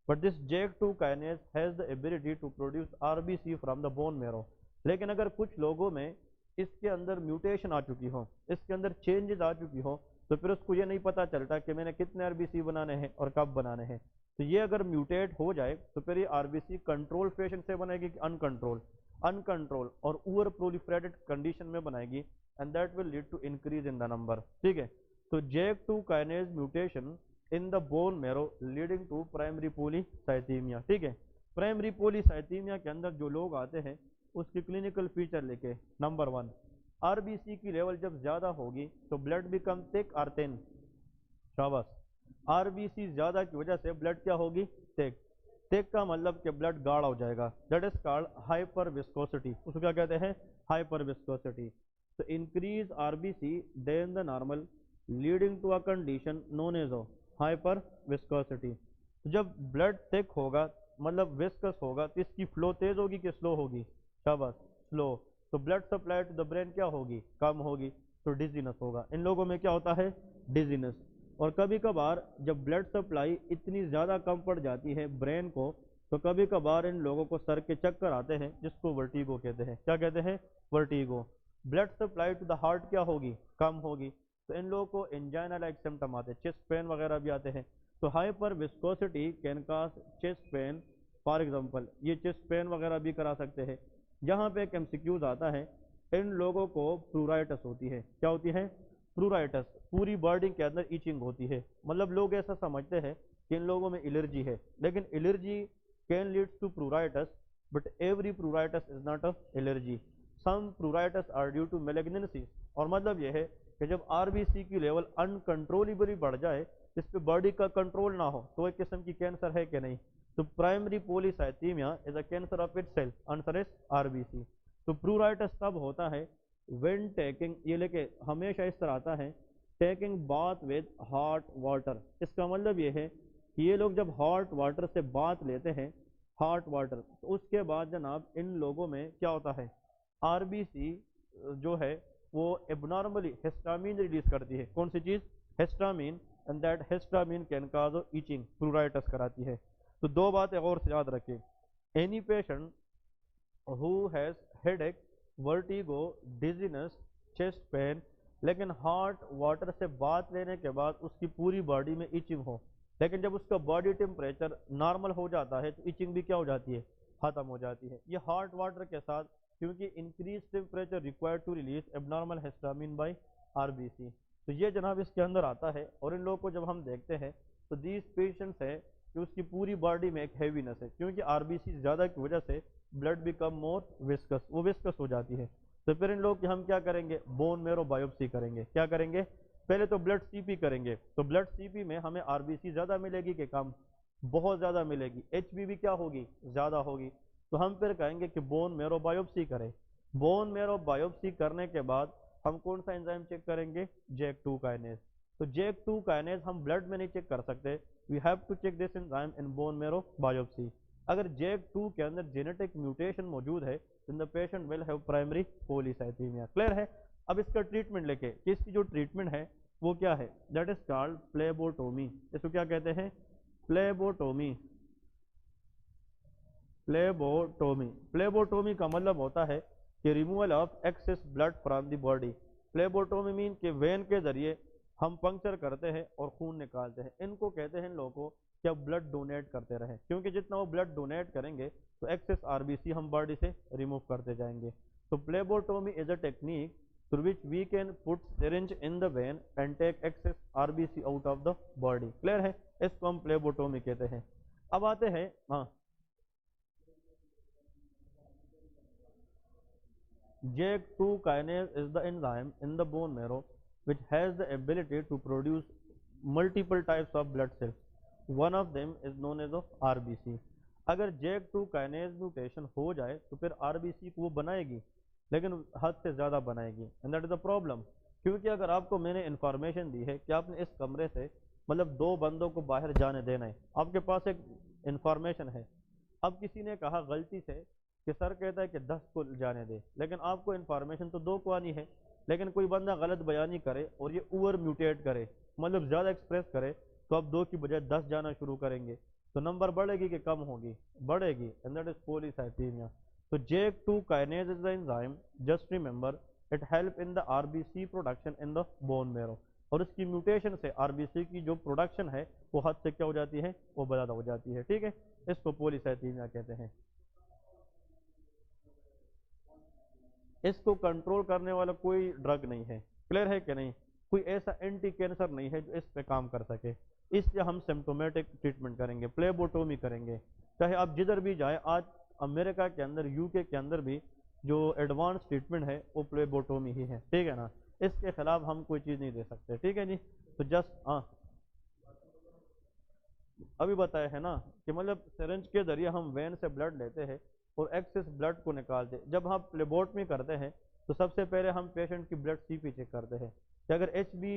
but this JAK2 kinase has the ability to produce RBC from the bone marrow। लेकिन अगर कुछ लोगों में इसके अंदर mutation आ चुकी हो, इसके अंदर चेंजेस आ चुकी हो, तो फिर उसको ये नहीं पता चलता कि मैंने कितने आरबीसी बनाने हैं और कब बनाने हैं। तो ये अगर म्यूटेट हो जाए तो फिर ये आरबीसी कंट्रोल पेशेंट से बनेगी कि अनकंट्रोल, अनकंट्रोल और ओवर प्रोलिफरेटेड कंडीशन में बनाएगी, and that will lead to increase in the number, ठीक है। तो JAK2 kinase mutation in the bone marrow leading to primary polycythaemia, ठीक है। प्राइमरी पॉलीसाइथीमिया के अंदर जो लोग आते हैं उसकी क्लिनिकल फीचर लेके, नंबर 1 आरबीसी की लेवल जब ज्यादा होगी तो ब्लड बिकम थिक और थिन, शाबाश। आरबीसी ज्यादा की वजह से ब्लड क्या होगी, थिक। थिक का मतलब कि ब्लड गाढ़ा हो जाएगा, that is called hyper viscosity. उसको क्या कहते हैं, हाइपर विस्कोसिटी। तो increase RBC then the normal leading to a condition known as hyper viscosity. तो जब ब्लड थिक होगा मतलब विस्कस होगा तो इसकी फ्लो तेज होगी कि स्लो होगी? शाबाश, स्लो। तो blood supply to the brain क्या होगी? कम होगी, तो डिजीनेस होगा। इन लोगों में क्या होता है? डिजीनेस। और कभी कभार जब ब्लड सप्लाई इतनी ज़्यादा कम पड़ जाती है ब्रेन को, तो कभी कभार इन लोगों को सर के चक्कर आते हैं, जिसको वर्टिगो कहते हैं। क्या कहते हैं? Vertigo. Blood supply to the heart क्या होगी? कम होगी, तो इन लोगों को एंजाइना लाइक सिम्टम आते हैं, चेस्ट पेन वगैरह भी आते हैं। तो hyper viscosity can cause chest pain for example, ये चेस्ट पेन वगैरह भी करा सकते हैं। जहाँ पे एक एमसीक्यूज आता है, इन लोगों को प्रूराइटस होती है। क्या होती है? प्रूराइटस। पूरी बॉडी के अंदर इचिंग होती है। मतलब लोग ऐसा समझते हैं कि इन लोगों में एलर्जी है, लेकिन allergy can leads to pruritus, but every pruritus is not a allergy. Some pruritus are due to malignancy. और मतलब यह है कि जब आरबीसी की लेवल अनकंट्रोलेबली बढ़ जाए, इस पे बॉडी का कंट्रोल ना हो, तो एक किस्म की कैंसर है कि नहीं? तो primary polycythaemia is a cancer of it self, answer is RBC. तो प्रूराइटस तब होता है व्हेन टेकिंग, ये लेके हमेशा इस तरह आता है, taking bath with hot water. इसका मतलब ये है कि ये लोग जब हॉट वाटर से बाथ लेते हैं, हॉट वाटर, तो उसके बाद जनाब इन लोगों में क्या होता है? आरबीसी जो है वो एबनॉर्मली हिस्टामिन रिलीज करती है। कौन सी चीज? Histamine. And that histamine can cause itching, pruritus कराती है। तो दो बातें और से याद रखें। Any patient who has headache, vertigo, dizziness, chest pain, लेकिन हॉट वाटर से बाथ लेने के बाद उसकी पूरी बॉडी में इचिंग हो, लेकिन जब उसका बॉडी टेम्परेचर नॉर्मल हो जाता है तो इचिंग भी क्या हो जाती है? खत्म हो जाती है। ये हॉट वाटर के साथ, क्योंकि increase temperature required to release abnormal histamine by RBC. तो ये जनाब इसके अंदर आता है। और इन लोगों को जब हम देखते हैं तो दीज पेशेंट्स है कि उसकी पूरी बॉडी में एक हैवीनेस है, क्योंकि आरबीसी ज़्यादा की वजह से ब्लड बिकम मोर विस्कस, वो विस्कस हो जाती है। तो फिर इन लोग की हम क्या करेंगे? बोन मेरो बायोप्सी करेंगे। क्या करेंगे? पहले तो ब्लड सीपी करेंगे। तो ब्लड सीपी में हमें आरबीसी ज़्यादा मिलेगी कि कम? बहुत ज़्यादा मिलेगी। एचबीवी क्या होगी? ज़्यादा होगी। तो हम फिर कहेंगे कि बोन मेरो बायोप्सी करें। बोन मेरो बायोप्सी करने के बाद हम कौन सा एंजाइम चेक करेंगे? JAK2 kinase. तो JAK2 काइनेज हम ब्लड में नहीं चेक कर सकते, we have to check this enzyme in bone marrow biopsy. अगर JAK2 के अंदर जेनेटिक म्यूटेशन मौजूद है, then the patient will have primary polycythemia। Clear है? अब इसका ट्रीटमेंट लेके कि इसकी जो ट्रीटमेंट है वो क्या है? That is called phlebotomy. इसको क्या कहते हैं? प्लेबोटोमी। प्लेबोटोमी। प्लेबोटोमी का मतलब होता है कि removal of excess blood from the body. Phlebotomy mean के वेन के जरिए हम पंक्चर करते हैं और खून निकालते हैं। इनको कहते हैं इन लोगों को कि अब ब्लड डोनेट करते रहें, क्योंकि जितना वो ब्लड डोनेट करेंगे तो एक्सेस आरबीसी हम बॉडी से रिमूव करते जाएंगे। तो phlebotomy is a technique through which we can put syringe in the vein and take excess RBC out of the body. Clear है? इसको हम प्लेबोटोमी कहते हैं। अब आते हैं, हाँ, JAK2 kinase is the enzyme in the bone marrow which has the ability to produce multiple types of blood cells. One of them is known as RBC. अगर JAK2 काइनेज म्यूटेशन हो जाए तो फिर आरबीसी को वो बनाएगी, लेकिन हद से ज़्यादा बनाएगी, and that is the problem. क्योंकि अगर आपको मैंने इन्फॉर्मेशन दी है कि आपने इस कमरे से मतलब दो बंदों को बाहर जाने देना है, आपके पास एक इन्फॉर्मेशन है। अब किसी ने कहा गलती से कि सर कहता है कि 10 को जाने दे, लेकिन आपको इन्फॉर्मेशन तो 2 को आनी है। लेकिन कोई बंदा गलत बयानी करे और ये ओवर म्यूटेट करे, मतलब ज़्यादा एक्सप्रेस करे, तो आप 2 की बजाय 10 जाना शुरू करेंगे, तो नंबर बढ़ेगी कि कम होगी? बढ़ेगी, एंड दैट इज पॉलीसाइथेमिया। तो JAK2 kinase is the enzyme, just remember it help in the RBC production in the bone marrow. और इसकी म्यूटेशन से आरबीसी की जो प्रोडक्शन है वो हद से क्या हो जाती है? वो ज़्यादा हो जाती है। ठीक है, इसको पॉलीसाइथेमिया कहते हैं। इसको कंट्रोल करने वाला कोई ड्रग नहीं है। क्लियर है कि नहीं? कोई ऐसा एंटी कैंसर नहीं है जो इस पे काम कर सके। इसलिए हम सिम्टोमेटिक ट्रीटमेंट करेंगे, प्लेबोटोमी करेंगे। चाहे आप जिधर भी जाएं, आज अमेरिका के अंदर, यूके के अंदर भी जो एडवांस ट्रीटमेंट है वो प्लेबोटोमी ही है। ठीक है ना? इसके खिलाफ हम कोई चीज़ नहीं दे सकते। ठीक है जी? तो जस्ट हाँ, अभी बताया है ना कि मतलब सिरिंज के जरिए हम वेन से ब्लड लेते हैं और एक्सेस ब्लड को निकालते हैं। जब हम प्लेबोटमी करते हैं تو سب سے پہلے ہم پیشنٹ کی بلڈ سی پی چیک کرتے ہیں کہ اگر ایچ بی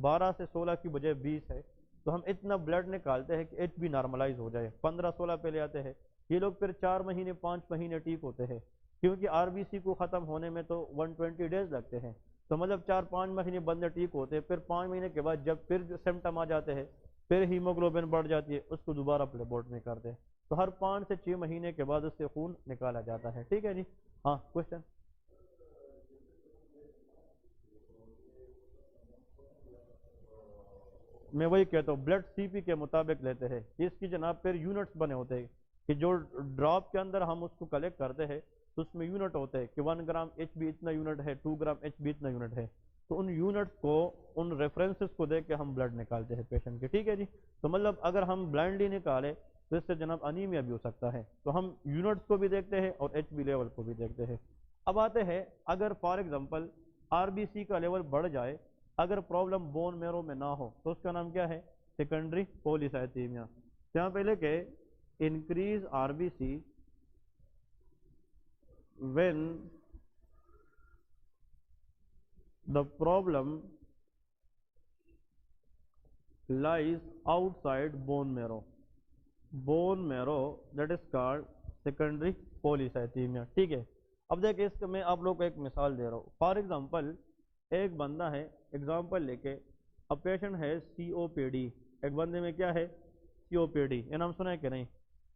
12 سے 16 کی بجائے 20 ہے تو ہم اتنا بلڈ نکالتے ہیں کہ ایچ بی نارملائز ہو جائے، 15-16 پہ لے آتے ہیں۔ یہ لوگ پھر 4 مہینے 5 مہینے ٹھیک ہوتے ہیں، کیونکہ آر بی سی کو ختم ہونے میں تو 120 ڈیز لگتے ہیں، تو مطلب 4-5 مہینے بندے ٹھیک ہوتے ہیں، پھر 5 مہینے کے بعد جب پھر جو سمٹم آ جاتے ہیں، پھر ہیموگلوبن بڑھ جاتی ہے، اس کو دوبارہ لیبورٹری کرتے ہیں، تو ہر 5 سے 6 مہینے کے بعد اس سے خون نکالا جاتا ہے۔ ٹھیک ہے جی، ہاں کوشچن؟ میں وہی کہتا ہوں، بلڈ سی پی کے مطابق لیتے ہیں، اس کی جناب پھر یونٹس بنے ہوتے ہیں کہ جو ڈراپ کے اندر ہم اس کو کلیکٹ کرتے ہیں تو اس میں یونٹ ہوتے ہیں کہ 1 گرام ایچ بی اتنا یونٹ ہے، 2 گرام ایچ بی اتنا یونٹ ہے، تو ان یونٹس کو، ان ریفرنسز کو دیکھ کے ہم بلڈ نکالتے ہیں پیشنٹ کے۔ ٹھیک ہے جی، تو مطلب اگر ہم بلائنڈلی نکالے تو اس سے جناب انیمیا بھی ہو سکتا ہے، تو ہم یونٹس کو بھی دیکھتے ہیں اور ایچ بی لیول کو بھی دیکھتے ہیں۔ اب آتے ہیں، اگر for example R B C کا لیول بڑھ جائے، اگر پرابلم بون میرو میں نہ ہو تو اس کا نام کیا ہے؟ Secondary polycythaemia. یہاں پہ لے کے increase R B C when the problem lies outside bone marrow, that is called secondary polycythemia۔ ٹھیک ہے، اب دیکھیں اس کا میں آپ لوگ کو ایک مثال دے رہا ہوں۔ فار ایگزامپل ایک بندہ ہے، ایگزامپل لے کے، اب پیشنٹ ہے سی او پی ڈی، ایک بندے میں کیا ہے؟ سی او پی ڈی، یہ نام سنا ہے کہ نہیں؟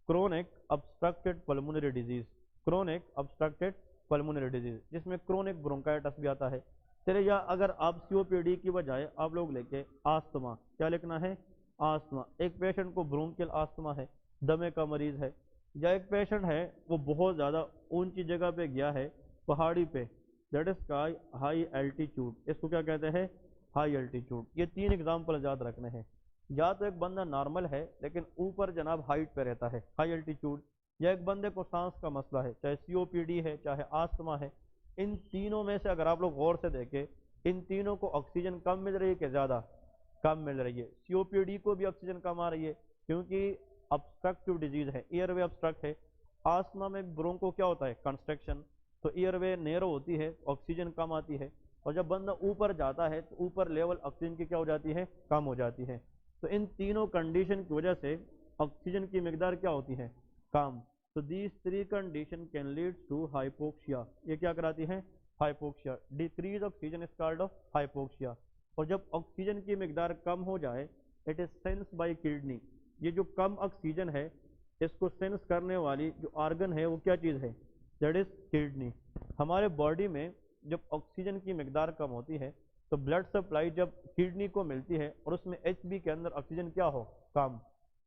Chronic obstructed pulmonary disease، chronic obstructed pulmonary disease، جس میں کرونک برونکائٹس بھی آتا ہے۔ چلے، یا اگر آپ سی او پی ڈی کی بجائے آپ لوگ لے کے آستما، کیا لکھنا ہے؟ آستما، ایک پیشنٹ کو برونکل آستما ہے، دمے کا مریض ہے، یا ایک پیشنٹ ہے وہ بہت زیادہ اونچی جگہ پہ گیا ہے، پہاڑی پہ، that is call high altitude, اس کو کیا کہتے ہیں؟ High altitude. یہ 3 ایگزامپل یاد رکھنے ہیں، یا تو ایک بندہ نارمل ہے لیکن اوپر جناب ہائٹ پہ رہتا ہے، ہائی الٹیچیوڈ، یا ایک بندے کو سانس کا مسئلہ ہے، چاہے سی او پی ڈی ہے چاہے آستما ہے۔ ان تینوں میں سے اگر آپ لوگ غور سے دیکھیں، ان تینوں کو آکسیجن کم مل رہی ہے کہ زیادہ؟ کم مل رہی ہے۔ سی او پی ڈی کو بھی آکسیجن کم آ رہی ہے کیونکہ obstructive ڈیزیز ہے، ایئر وے obstruct ہے۔ آستما میں برونکو کیا ہوتا ہے؟ کنسٹرکشن، تو ایئر وے نیرو ہوتی ہے، آکسیجن کم آتی ہے، اور جب بندہ اوپر جاتا ہے تو اوپر لیول آکسیجن کی کیا ہو جاتی ہے؟ کم ہو جاتی ہے۔ تو ان تینوں کنڈیشن کی وجہ سے آکسیجن کی مقدار کیا ہوتی ہے؟ کم۔ تو these 3 condition can lead to hypoxia, یہ کیا کراتی ہے؟ Hypoxia. Decrease oxygen is called hypoxia. اور جب آکسیجن کی مقدار کم ہو جائے، it is sense by kidney, یہ جو کم آکسیجن ہے اس کو سینس کرنے والی جو آرگن ہے وہ کیا چیز ہے؟ That is kidney. ہمارے باڈی میں جب آکسیجن کی مقدار کم ہوتی ہے تو بلڈ سپلائی جب کڈنی کو ملتی ہے اور اس میں ایچ بی کے اندر آکسیجن کیا ہو؟ کم،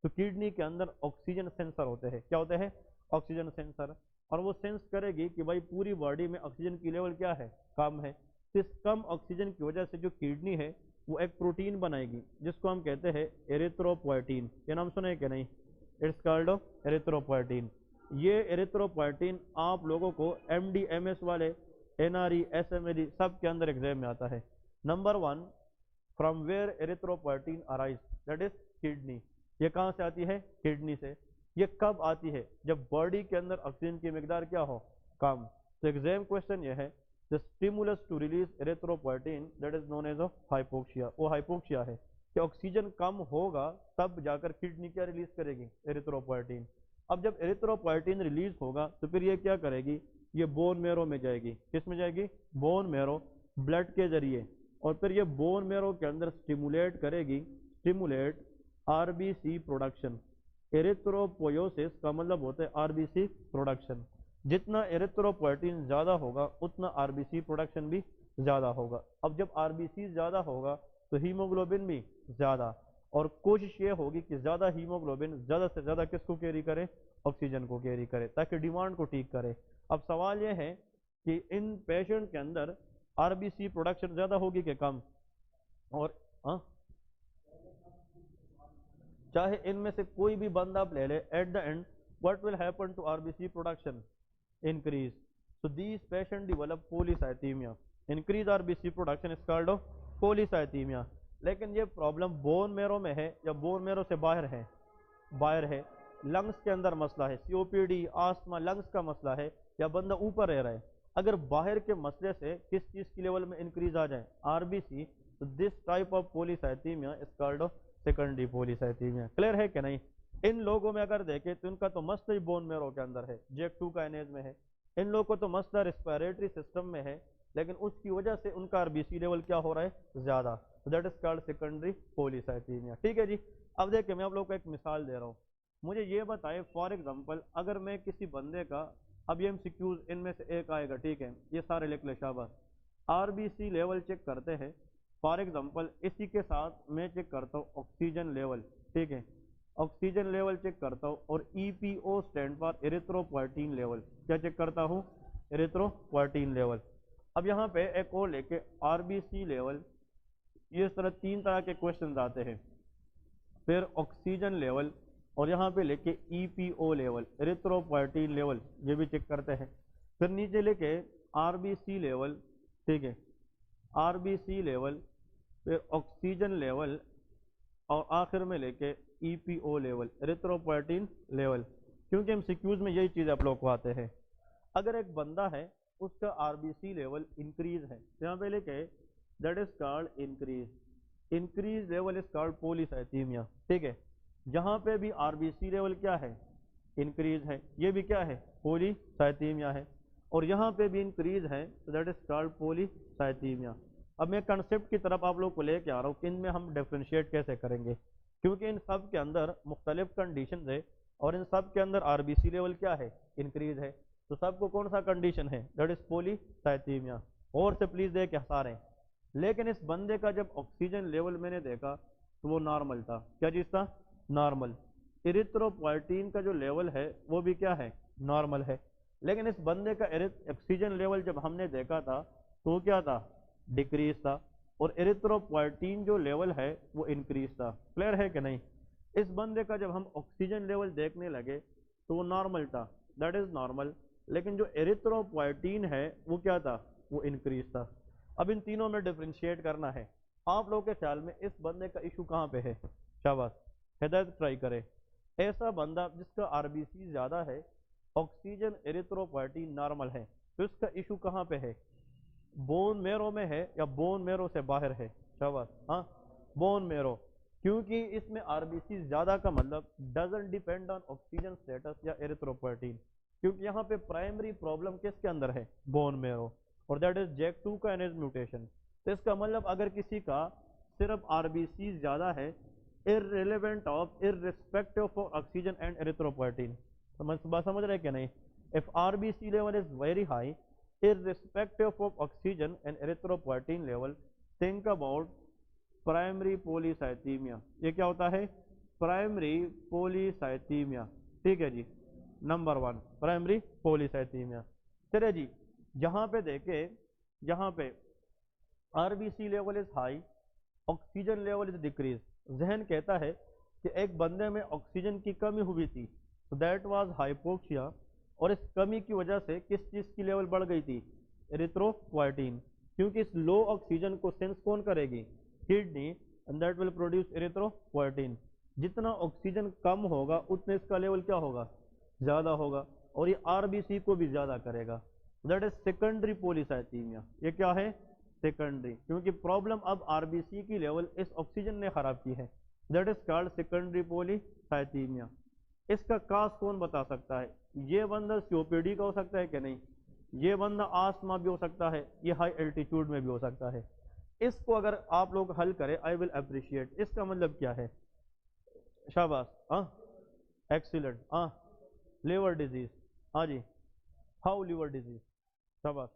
تو کڈنی کے اندر آکسیجن سینسر ہوتے ہیں، کیا ہوتے ہیں؟ آکسیجن سینسر، اور وہ سینس کرے گی کہ بھائی پوری باڈی میں آکسیجن کی لیول کیا ہے؟ کم ہے۔ تو اس کم آکسیجن کی وجہ سے جو کڈنی ہے وہ ایک پروٹین بنائے گی جس کو ہم کہتے ہیں ایریتھروپوائٹین، یہ نام سنے کہ نہیں؟ It's called erythropoietin. یہ ایریتھروپوائٹین آپ لوگوں کو ایم ڈی ایم ایس والے، N R E, S M L E سب کے اندر ایگزام میں آتا ہے۔ Number 1، from where erythropoietin arise, that is kidney, یہ کہاں سے آتی ہے؟ کڈنی سے۔ یہ کب آتی ہے؟ جب باڈی کے اندر آکسیجن کی مقدار کیا ہو؟ کم۔ تو ایگزام کوشچن یہ ہے، the stimulus to release erythropoietin that is known as hypoxia، وہ ہائپوکسیا ہے کہ آکسیجن کم ہوگا تب جا کر کڈنی کیا ریلیز کرے گی؟ ایریتھروپوائٹین۔ اب جب ایریتھروپوائٹین ریلیز ہوگا تو پھر یہ کیا کرے گی؟ یہ بون میرو میں جائے گی، کس میں جائے گی؟ بون میرو، بلڈ کے ذریعے، اور پھر یہ بون میرو کے اندر سٹیمولیٹ کرے گی، سٹیمولیٹ آر بی سی پروڈکشن۔ ایریتھروپوئیسس کا مطلب ہوتا ہے آر بی سی پروڈکشن۔ جتنا ایریتھروپوائٹین زیادہ ہوگا اتنا آر بی سی پروڈکشن بھی زیادہ ہوگا۔ اب جب آر بی سی زیادہ ہوگا تو ہیموگلوبن بھی زیادہ، اور کوشش یہ ہوگی کہ زیادہ ہیموگلوبن زیادہ سے زیادہ کس کو کیری کرے؟ آکسیجن کو کیری کرے، تاکہ ڈیمانڈ کو ٹھیک کرے۔ اب سوال یہ ہے کہ ان پیشنٹ کے اندر آر بی سی پروڈکشن زیادہ ہوگی کہ کم؟ اور چاہے ان میں سے کوئی بھی بندہ آپ لے لے، at the end what will happen to RBC production? Increase. So these patients develop polycythemia. Increase RBC production is called polycythemia. لیکن یہ پرابلم بون میرو میں ہے یا بون میرو سے باہر ہے؟ باہر ہے۔ لنگس کے اندر مسئلہ ہے، سی او پی ڈی، آستما، لنگس کا مسئلہ ہے، یا بندہ اوپر رہ رہا ہے؟ اگر باہر کے مسئلے سے کس چیز کی لیول میں انکریز آ جائے RBC, تو this type of polycythaemia is called secondary polycythaemia. Clear ہے کہ نہیں؟ ان لوگوں میں اگر دیکھیں تو ان کا تو مسئلہ بون میرو کے اندر ہے, JAK2 کائنیز میں ہے. ان لوگوں کو تو مسئلہ ریسپیریٹری سسٹم میں ہے, لیکن اس کی وجہ سے ان کا RBC لیول کیا ہو رہا ہے, زیادہ. That is called secondary polycythaemia. ٹھیک ہے جی. اب دیکھیں میں آپ لوگوں کو ایک مثال دے رہا ہوں. مجھے یہ بتائیں فار ایگزامپل اگر میں کسی بندے کا, اب یہ MCQs ان میں سے ایک آئے گا, ٹھیک ہے, یہ سارے لکھ لے شاباش. RBC لیول چیک کرتے ہیں. فار ایگزامپل اسی کے ساتھ میں چیک کرتا ہوں آکسیجن لیول, ٹھیک ہے, آکسیجن لیول چیک کرتا ہوں, اور EPO اسٹینڈ فار ایریتھروپوئٹین لیول. کیا چیک کرتا ہوں؟ ایریتھروپوئٹین لیول. اب یہاں پہ ایک اور لے کے RBC لیول, یہ اس طرح 3 طرح کے کوشچنز آتے ہیں. پھر آکسیجن لیول, اور یہاں پہ لے کے EPO لیول, ایریتھروپوئٹین لیول, یہ بھی چیک کرتے ہیں. پھر نیچے لے کے RBC لیول, ٹھیک ہے, RBC لیول, پھر آکسیجن لیول, اور آخر میں لے کے EPO لیول, ایریتھروپوئٹین لیول. کیونکہ MCQs میں یہی چیز آپ لوگ کو آتے ہیں. اگر ایک بندہ ہے اس کا RBC لیول انکریز ہے, یہاں پہ لے کے that is called increase level is called polycythaemia. ٹھیک ہے, جہاں پہ بھی RBC لیول کیا ہے, انکریز ہے, یہ بھی کیا ہے, پولیسائتیمیا ہے. اور یہاں پہ بھی انکریز ہے, تو دیٹ از کالڈ پولیسائتیمیا. اب میں کنسیپٹ کی طرف آپ لوگ کو لے کے آ رہا ہوں کہ ان میں ہم ڈیفرینشیٹ کیسے کریں گے, کیونکہ ان سب کے اندر مختلف کنڈیشنز ہے, اور ان سب کے اندر RBC لیول کیا ہے, انکریز ہے. تو سب کو کون سا کنڈیشن ہے, دیٹ از پولیسائتیمیا. اور سے پلیز دیکھ کے سارے. لیکن اس بندے کا جب آکسیجن لیول میں نے دیکھا تو وہ نارمل تھا. کیا چیز تھا؟ نارمل. ایریتھروپوئٹین کا جو لیول ہے وہ بھی کیا ہے, نارمل ہے. لیکن اس بندے کا آکسیجن لیول جب ہم نے دیکھا تھا تو وہ کیا تھا, ڈیکریز تھا. اور ایریتھروپوئٹین جو لیول ہے وہ انکریز تھا. کلیئر ہے کہ نہیں؟ اس بندے کا جب ہم آکسیجن لیول دیکھنے لگے تو وہ نارمل تھا, دیٹ از نارمل. لیکن جو ایریتھروپوئٹین ہے وہ کیا تھا, وہ انکریز تھا. اب ان تینوں میں ڈفرینشیٹ کرنا ہے. آپ لوگوں کے خیال میں اس بندے کا ایشو کہاں پہ ہے؟ شاباش, ہدایت ٹرائی کرے. ایسا بندہ جس کا RBC زیادہ ہے, آکسیجن ایریتھروپوئٹین نارمل ہے, تو اس کا ایشو کہاں پہ ہے؟ بون میرو میں ہے یا بون میرو سے باہر ہے؟ شاباش, ہاں, بون میرو. کیونکہ اس میں RBC زیادہ کا مطلب doesn't depend on oxygen status یا ایریتھروپوئٹین, کیونکہ یہاں پہ پرائمری پرابلم کس کے اندر ہے, بون میرو, اور that is JAK2 kinase mutation. تو اس کا مطلب اگر کسی کا صرف RBC زیادہ ہے, irrespective of oxygen and erythropoietin. بات سمجھ رہے کہ نہیں؟ if RBC level is very high, irrespective of oxygen and erythropoietin level, think about primary polycythemia. یہ کیا ہوتا ہے؟ primary polycythemia. ٹھیک ہے جی, نمبر 1 primary polycythemia. چلے جی, جہاں پہ دیکھیں, جہاں پہ RBC level is high, oxygen level is decreased, ذہن کہتا ہے کہ ایک بندے میں آکسیجن کی کمی ہوئی تھی, تو دیٹ واز ہائپوکسیا, اور اس کمی کی وجہ سے کس چیز کی لیول بڑھ گئی تھی؟ ایریتھروپوئٹین. کیونکہ اس لو آکسیجن کو سینس کون کرے گی؟ Kidney, and that will produce erythropoietin. جتنا آکسیجن کم ہوگا اتنے اس کا لیول کیا ہوگا؟ زیادہ ہوگا, اور یہ RBC کو بھی زیادہ کرے گا. That is secondary پولیسائتیمیا. یہ کیا ہے؟ سیکنڈری. کیونکہ پرابلم اب RBC کی لیول اس آکسیجن نے خراب کی ہے. That is called secondary polycythaemia. اس کا کاز کون بتا سکتا ہے؟ یہ بندہ COPD کا ہو سکتا ہے کہ نہیں؟ یہ بندہ آسما بھی ہو سکتا ہے, یہ ہائی الٹیٹیوڈ میں بھی ہو سکتا ہے. اس کو اگر آپ لوگ حل کریں, آئی ول اپریشیٹ. اس کا مطلب کیا ہے؟ شاباش, ہاں, ایکسیلنٹ. ہاں, لیور ڈیزیز. ہاں جی, ہاؤ لیور ڈیزیز. شاباش.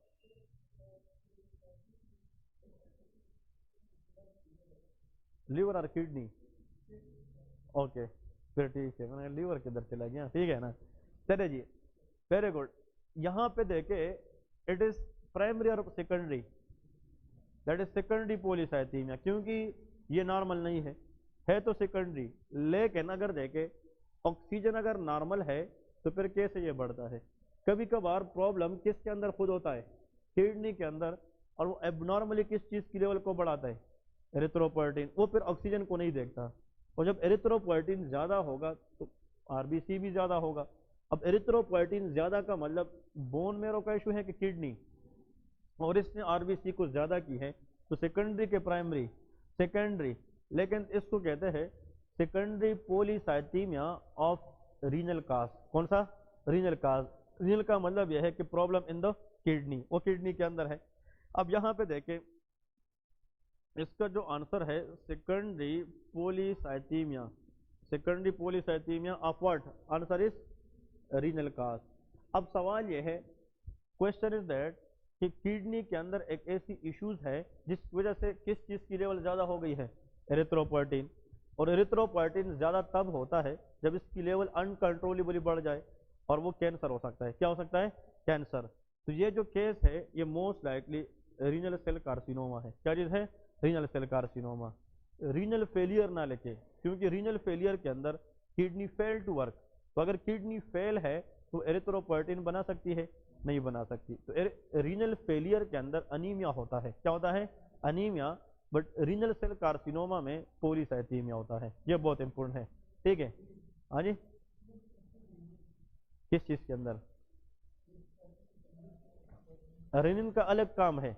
لیور اور کڈنی, اوکے, پھر ٹھیک ہے, میں نے لیور کدھر چلا گیا, ٹھیک ہے نا. چلے جی, ویری گڈ. یہاں پہ دیکھے اٹ از پرائمری اور سیکنڈری, دیٹ از سیکنڈری پولیسائتیمیا. کیونکہ یہ نارمل نہیں ہے تو سیکنڈری. لیکن اگر دیکھے آکسیجن اگر نارمل ہے تو پھر کیسے یہ بڑھتا ہے؟ کبھی کبھار پرابلم کس کے اندر خود ہوتا ہے؟ کڈنی کے اندر, اور وہ اب نارملی کس چیز کی لیول کو بڑھاتا ہے؟ ایریتھروپوئٹین. وہ پھر آکسیجن کو نہیں دیکھتا, اور جب ایریتھروپوئٹین زیادہ ہوگا تو RBC بھی زیادہ ہوگا. اب ایریتھروپوئٹین زیادہ کا مطلب بون میرو کا ایشو ہے کہ کڈنی؟ और इसने आरबीसी को ज्यादा की है तो सेकेंडरी के प्राइमरी, सेकेंडरी, लेकिन इसको कहते हैं secondary polycythaemia of renal cast. कौन सा? Renal cast. रीनल का मतलब यह है कि प्रॉब्लम इन द किडनी, वो किडनी के अंदर है। अब यहाँ पे देखें इसका जो आंसर है secondary polycythaemia, secondary polycythaemia of what? Answer is renal cause. अब सवाल यह है, क्वेश्चन इज दैट कि किडनी के अंदर एक ऐसी इश्यूज है जिस वजह से किस चीज की लेवल ज्यादा हो गई है? एरिथ्रोपोइटिन। और एरिथ्रोपोइटिन ज्यादा तब होता है जब इसकी लेवल अनकंट्रोलेबली बढ़ जाए और वो कैंसर हो सकता है। क्या हो सकता है? कैंसर। तो ये जो केस है ये most likely renal cell carcinoma है। क्या चीज है? Renal cell carcinoma. Renal failure ना लेके, क्योंकि रीनल फेलियर के अंदर किडनी फेल टू वर्क, तो अगर किडनी फेल है तो एरिथ्रोपोइटिन बना सकती है? नहीं बना सकती। तो रीनल फेलियर के अंदर अनीमिया होता है। क्या होता है? Anaemia. But renal cell carcinoma में पोलीसाइथीमिया होता है। ये बहुत इंपॉर्टेंट है, ठीक है। हाँ जी, किस चीज के अंदर? रेनिन का अलग काम है,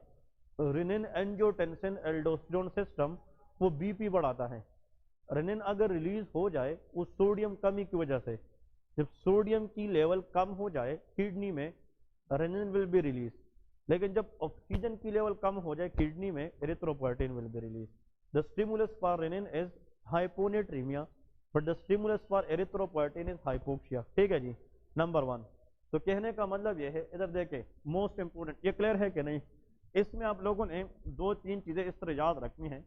रेनिन एंजियोटेंसिन एल्डोस्टेरोन सिस्टम, वो बीपी बढ़ाता है। रेनिन अगर रिलीज हो जाए उस सोडियम कमी की वजह से, जब सोडियम की लेवल कम हो जाए किडनी में, रेनिन विल बी रिलीज। लेकिन जब ऑक्सीजन की लेवल कम हो जाए किडनी में, erythropoietin will be release. The stimulus for renin is hyponatraemia, but the stimulus for erythropoietin is hypoxia. ठीक है जी, नंबर 1। तो कहने का मतलब यह है, इधर देखे मोस्ट इंपोर्टेंट, ये क्लियर है कि नहीं? इसमें आप लोगों ने 2-3 चीजें इस तरह याद रखनी है।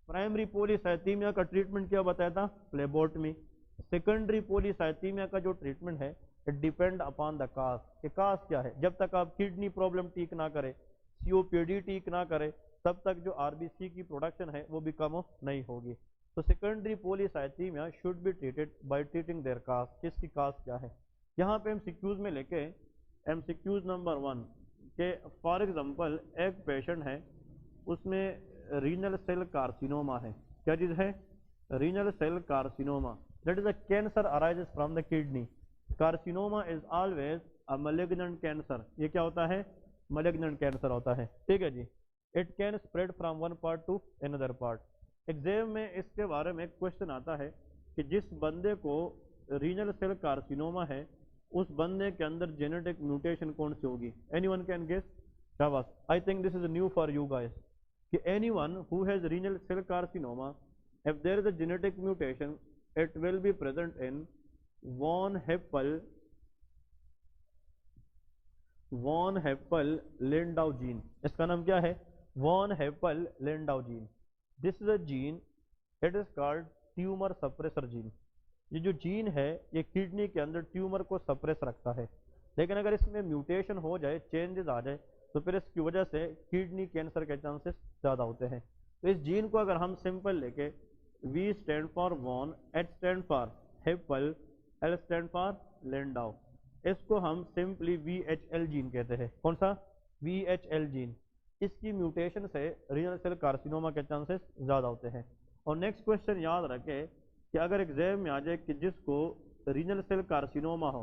प्राइमरी पोलीसाइथीमिया का ट्रीटमेंट क्या बताया था? फ्लेबोटमी। सेकेंडरी पोलीसाइथीमिया का जो ट्रीटमेंट है it depend upon the cast, कि कास्ट क्या है। जब तक आप किडनी प्रॉब्लम ठीक ना करे, सीओपीडी ठीक ना करे, तब तक जो आरबीसी की प्रोडक्शन है वो भी कम नहीं होगी। तो secondary polycythaemia should be treated by treating their cause. किसकी कास्ट क्या है? यहाँ पे एमसीक्यूज में लेके एमसीक्यूज नंबर 1 के फॉर एग्जांपल एक पेशेंट है उसमें रीनल सेल कार्सिनोमा है। क्या चीज है? Renal cell carcinoma, that is a cancer arises from the kidney. Carcinoma is always a malignant cancer. ये क्या होता है? मैलिग्नेंट कैंसर होता है, ठीक है जी। It can spread from one part to another part. Exam में इसके बारे में क्वेश्चन आता है कि जिस बंदे को रीनल सेल कार्सिनोमा है उस बंदे के अंदर जेनेटिक म्यूटेशन कौन सी होगी? Anyone can guess? शाबाश, I think this is new for you guys, कि anyone who has renal cell carcinoma, if there is a genetic mutation, it will be present in von Hippel-Lindau gene। इसका नाम क्या है? von Hippel-Lindau gene। This is a gene, it is called tumor suppressor gene। ये जो gene है ये kidney के अंदर ट्यूमर को सप्रेस रखता है, लेकिन अगर इसमें म्यूटेशन हो जाए, चेंजेस आ जाए, तो फिर इसकी वजह से किडनी कैंसर के चांसेस ज़्यादा होते हैं। तो इस जीन को अगर हम सिंपल लेके, V stand for von, H stand for Hippel, L stand for Lindau, इसको हम सिंपली VHL जीन कहते हैं। कौन सा? VHL gene. इसकी म्यूटेशन से रीनल सेल कार्सिनोमा के चांसेस ज़्यादा होते हैं। और नेक्स्ट क्वेश्चन याद रखें कि अगर एग्जाम में आ जाए कि जिसको रीनल सेल कार्सिनोमा हो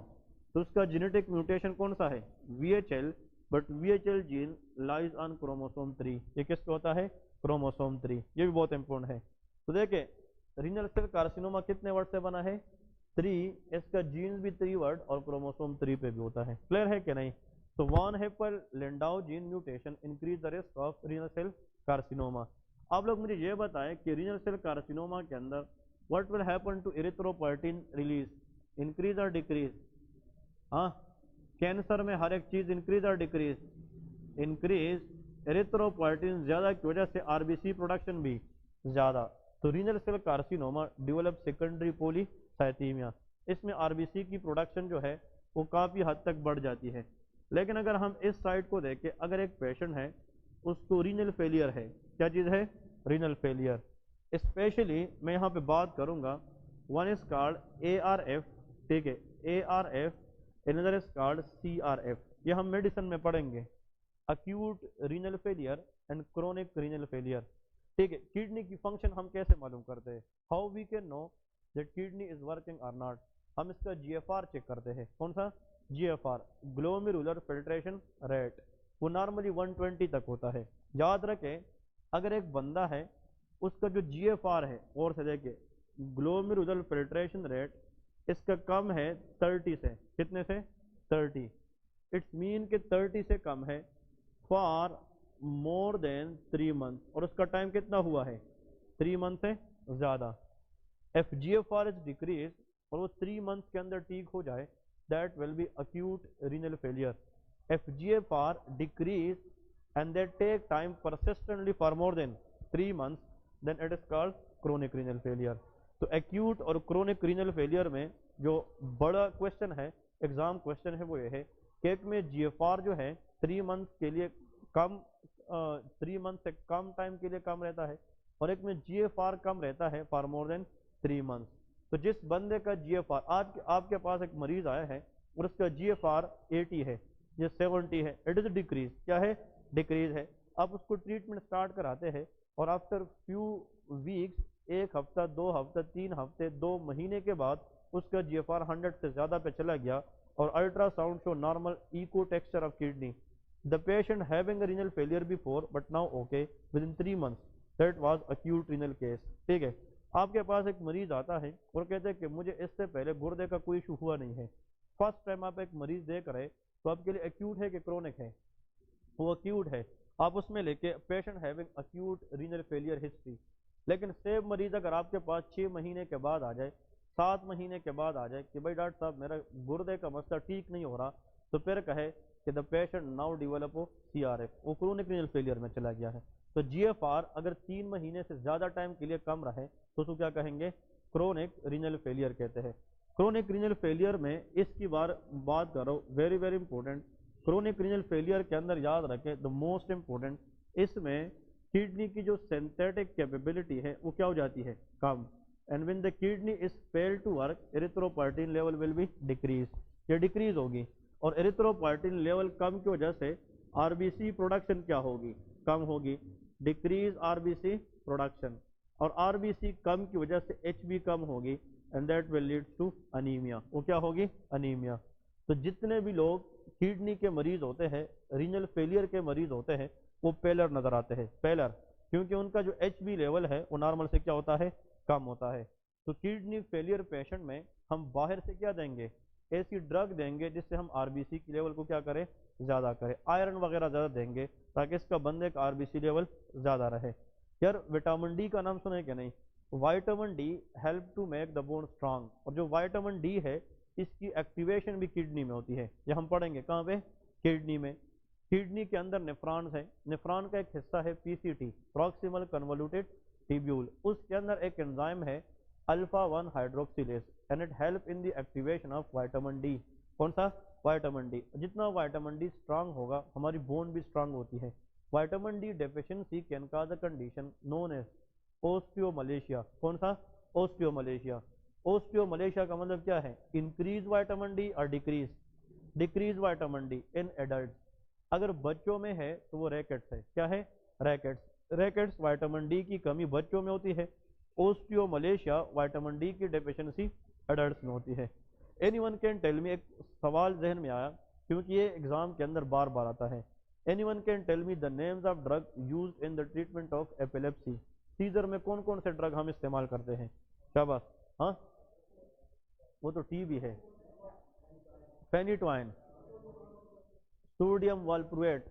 तो उसका जेनेटिक म्यूटेशन कौन सा है? VHL, but VHL gene lies on chromosome 3। ये किसको होता है? क्रोमोसोम 3। ये भी बहुत इंपॉर्टेंट है। तो देखे रीनल सेल कार्सिनोमा कितने वर्ड से बना है? 3। इसका जीन भी 3 वर्ड और क्रोमोसोम 3 पे भी होता है। क्लियर है कि नहीं? तो von Hippel Lindau gene mutation increase the risk of renal cell carcinoma. आप लोग मुझे ये बताएं कि रीनल सेल कार्सिनोमा के अंदर what will happen to erythropoietin release, increase और डिक्रीज? हाँ, कैंसर में हर एक चीज इंक्रीज और डिक्रीज? इंक्रीज। एरिथ्रोपोइटिन ज्यादा की वजह से आरबीसी प्रोडक्शन भी ज्यादा। तो renal cell carcinoma develop secondary polycythaemia, इसमें आरबीसी की प्रोडक्शन जो है वो काफी हद तक बढ़ जाती है। लेकिन अगर हम इस साइड को देखें, अगर एक पेशेंट है उसको रीनल फेलियर है, क्या चीज है? Renal failure. स्पेशली मैं यहाँ पे बात करूंगा, वन इज कॉल्ड ARF, ठीक है, ARF, another is called CRF। ये हम मेडिसिन में पढ़ेंगे, acute renal failure and chronic renal failure. ठीक है, किडनी की फंक्शन हम कैसे मालूम करते हैं? How we can know that kidney is working और नॉट? हम इसका GFR चेक करते हैं। कौन सा? GFR, glomerular filtration rate. वो नॉर्मली 120 तक होता है। याद रखें, अगर एक बंदा है उसका जो GFR है, और से देखिए ग्लोमेरुलर फिल्ट्रेशन रेट इसका कम है 30 से, कितने से 30, इट्स मीन कि 30 से कम है फॉर मोर देन 3 मंथ, और उसका टाइम कितना हुआ है 3 मंथ से ज़्यादा। FGFR इज डिक्रीज और वो 3 मंथ के अंदर ठीक हो जाए, that will B acute renal failure. FGFR decrease and they take time persistently for more than 3 months, then it is called chronic renal failure। तो acute और chronic renal failure में जो बड़ा क्वेश्चन है, एग्जाम क्वेश्चन है, वो ये है कि एक में GFR जो है 3 मंथ के लिए कम 3 मंथ से कम टाइम के लिए कम रहता है, और एक में GFR कम रहता है फॉर मोर देन 3 मंथ। तो जिस बंदे का GFR, आज आपके पास एक मरीज आया है और उसका GFR 80 है, ये 70 है, इट इज डिक्रीज, क्या है डिक्रीज है। आप उसको ट्रीटमेंट स्टार्ट कराते हैं और आफ्टर फ्यू वीक्स, 1 हफ्ता 2 हफ्ता 3 हफ्ते 2 महीने के बाद उसका GFR 100 से ज़्यादा पे चला गया और ultrasound show normal echo texture of kidney, the patient having renal failure before but now okay within 3 months, that was acute renal case. ठीक है, आपके पास एक मरीज आता है और कहते हैं कि मुझे इससे पहले गुर्दे का कोई इशू हुआ नहीं है। फर्स्ट टाइम आप एक मरीज देख रहे, तो आपके लिए एक्यूट है कि क्रोनिक है, वो एक्यूट है, आप उसमें लेके patient having acute renal failure history. लेकिन सेम मरीज अगर आपके पास 6 महीने के बाद आ जाए, 7 महीने के बाद आ जाए कि भाई डॉक्टर साहब मेरा गुर्दे का मसला ठीक नहीं हो रहा, तो फिर कहे कि the patient now develop CRF, वो क्रोनिक रीनल फेलियर में चला गया है। तो GFR अगर 3 महीने से ज़्यादा टाइम के लिए कम रहे तो उसको क्या कहेंगे, क्रोनिक रीनल फेलियर कहते हैं। क्रोनिक रीनल फेलियर में इसकी बात करो, very very important. Chronic renal failure के अंदर याद रखें द मोस्ट इंपॉर्टेंट, इसमें किडनी की जो सिंथेटिक कैपेबिलिटी है वो क्या हो जाती है, कम, and when the kidney is fail to work erythropoietin level will be decrease, ये डिक्रीज होगी, और एरिथ्रोपोइटिन लेवल कम की वजह से RBC प्रोडक्शन क्या होगी, कम होगी, डिक्रीज RBC प्रोडक्शन, और RBC कम की वजह से HB कम होगी, and that will lead to anaemia, वो क्या होगी अनीमिया। तो जितने भी लोग किडनी के मरीज होते हैं, रीनल फेलियर के मरीज होते हैं, वो पेलर नजर आते हैं, पेलर, क्योंकि उनका जो HB लेवल है वो नॉर्मल से क्या होता है, कम होता है। तो किडनी फेलियर पेशेंट में हम बाहर से क्या देंगे, ऐसी ड्रग देंगे जिससे हम RBC की लेवल को क्या करें, ज़्यादा करें, आयरन वगैरह ज़्यादा देंगे ताकि इसका बंदे का RBC लेवल ज़्यादा रहे। यार विटामिन डी का नाम सुने क्या नहीं, vitamin D help to make the bone strong, और जो विटामिन डी है इसकी एक्टिवेशन भी किडनी में होती है, ये हम पढ़ेंगे कहाँ पे, किडनी में। किडनी के अंदर नेफ्रॉन्स है, नेफ्रॉन का एक हिस्सा है PCT, प्रॉक्सिमल कन्वोल्यूटेड टिब्यूल, उसके अंदर एक एंजाइम है alpha 1 hydroxylase, and it help in the activation of vitamin D. कौन सा, विटामिन डी। जितना विटामिन डी स्ट्रांग होगा हमारी बोन भी स्ट्रांग होती है। Vitamin D deficiency can cause a condition known as osteomalacia, कौन सा, ओस्टियोमलेशिया। ओस्टियोमलेशिया का मतलब क्या है, इंक्रीज विटामिन डी और decrease, decrease vitamin D in adult. अगर बच्चों में है तो वो रैकेट्स है, क्या है, रैकेट्स, रैकेट्स विटामिन डी की कमी बच्चों में होती है, ओस्टियोमलेशिया विटामिन डी की डेफिशिएंसी एडल्ट्स में होती है। एनीवन कैन टेल मी, एक सवाल जहन में आया क्योंकि ये एग्जाम के अंदर बार बार आता है, anyone can tell me the names of drug used in the treatment of epilepsy. Seizure में कौन कौन से ड्रग हम इस्तेमाल करते हैं, शाबाश, हाँ वो तो TB है, फेनिटोइन, सोडियम वालप्रुएट,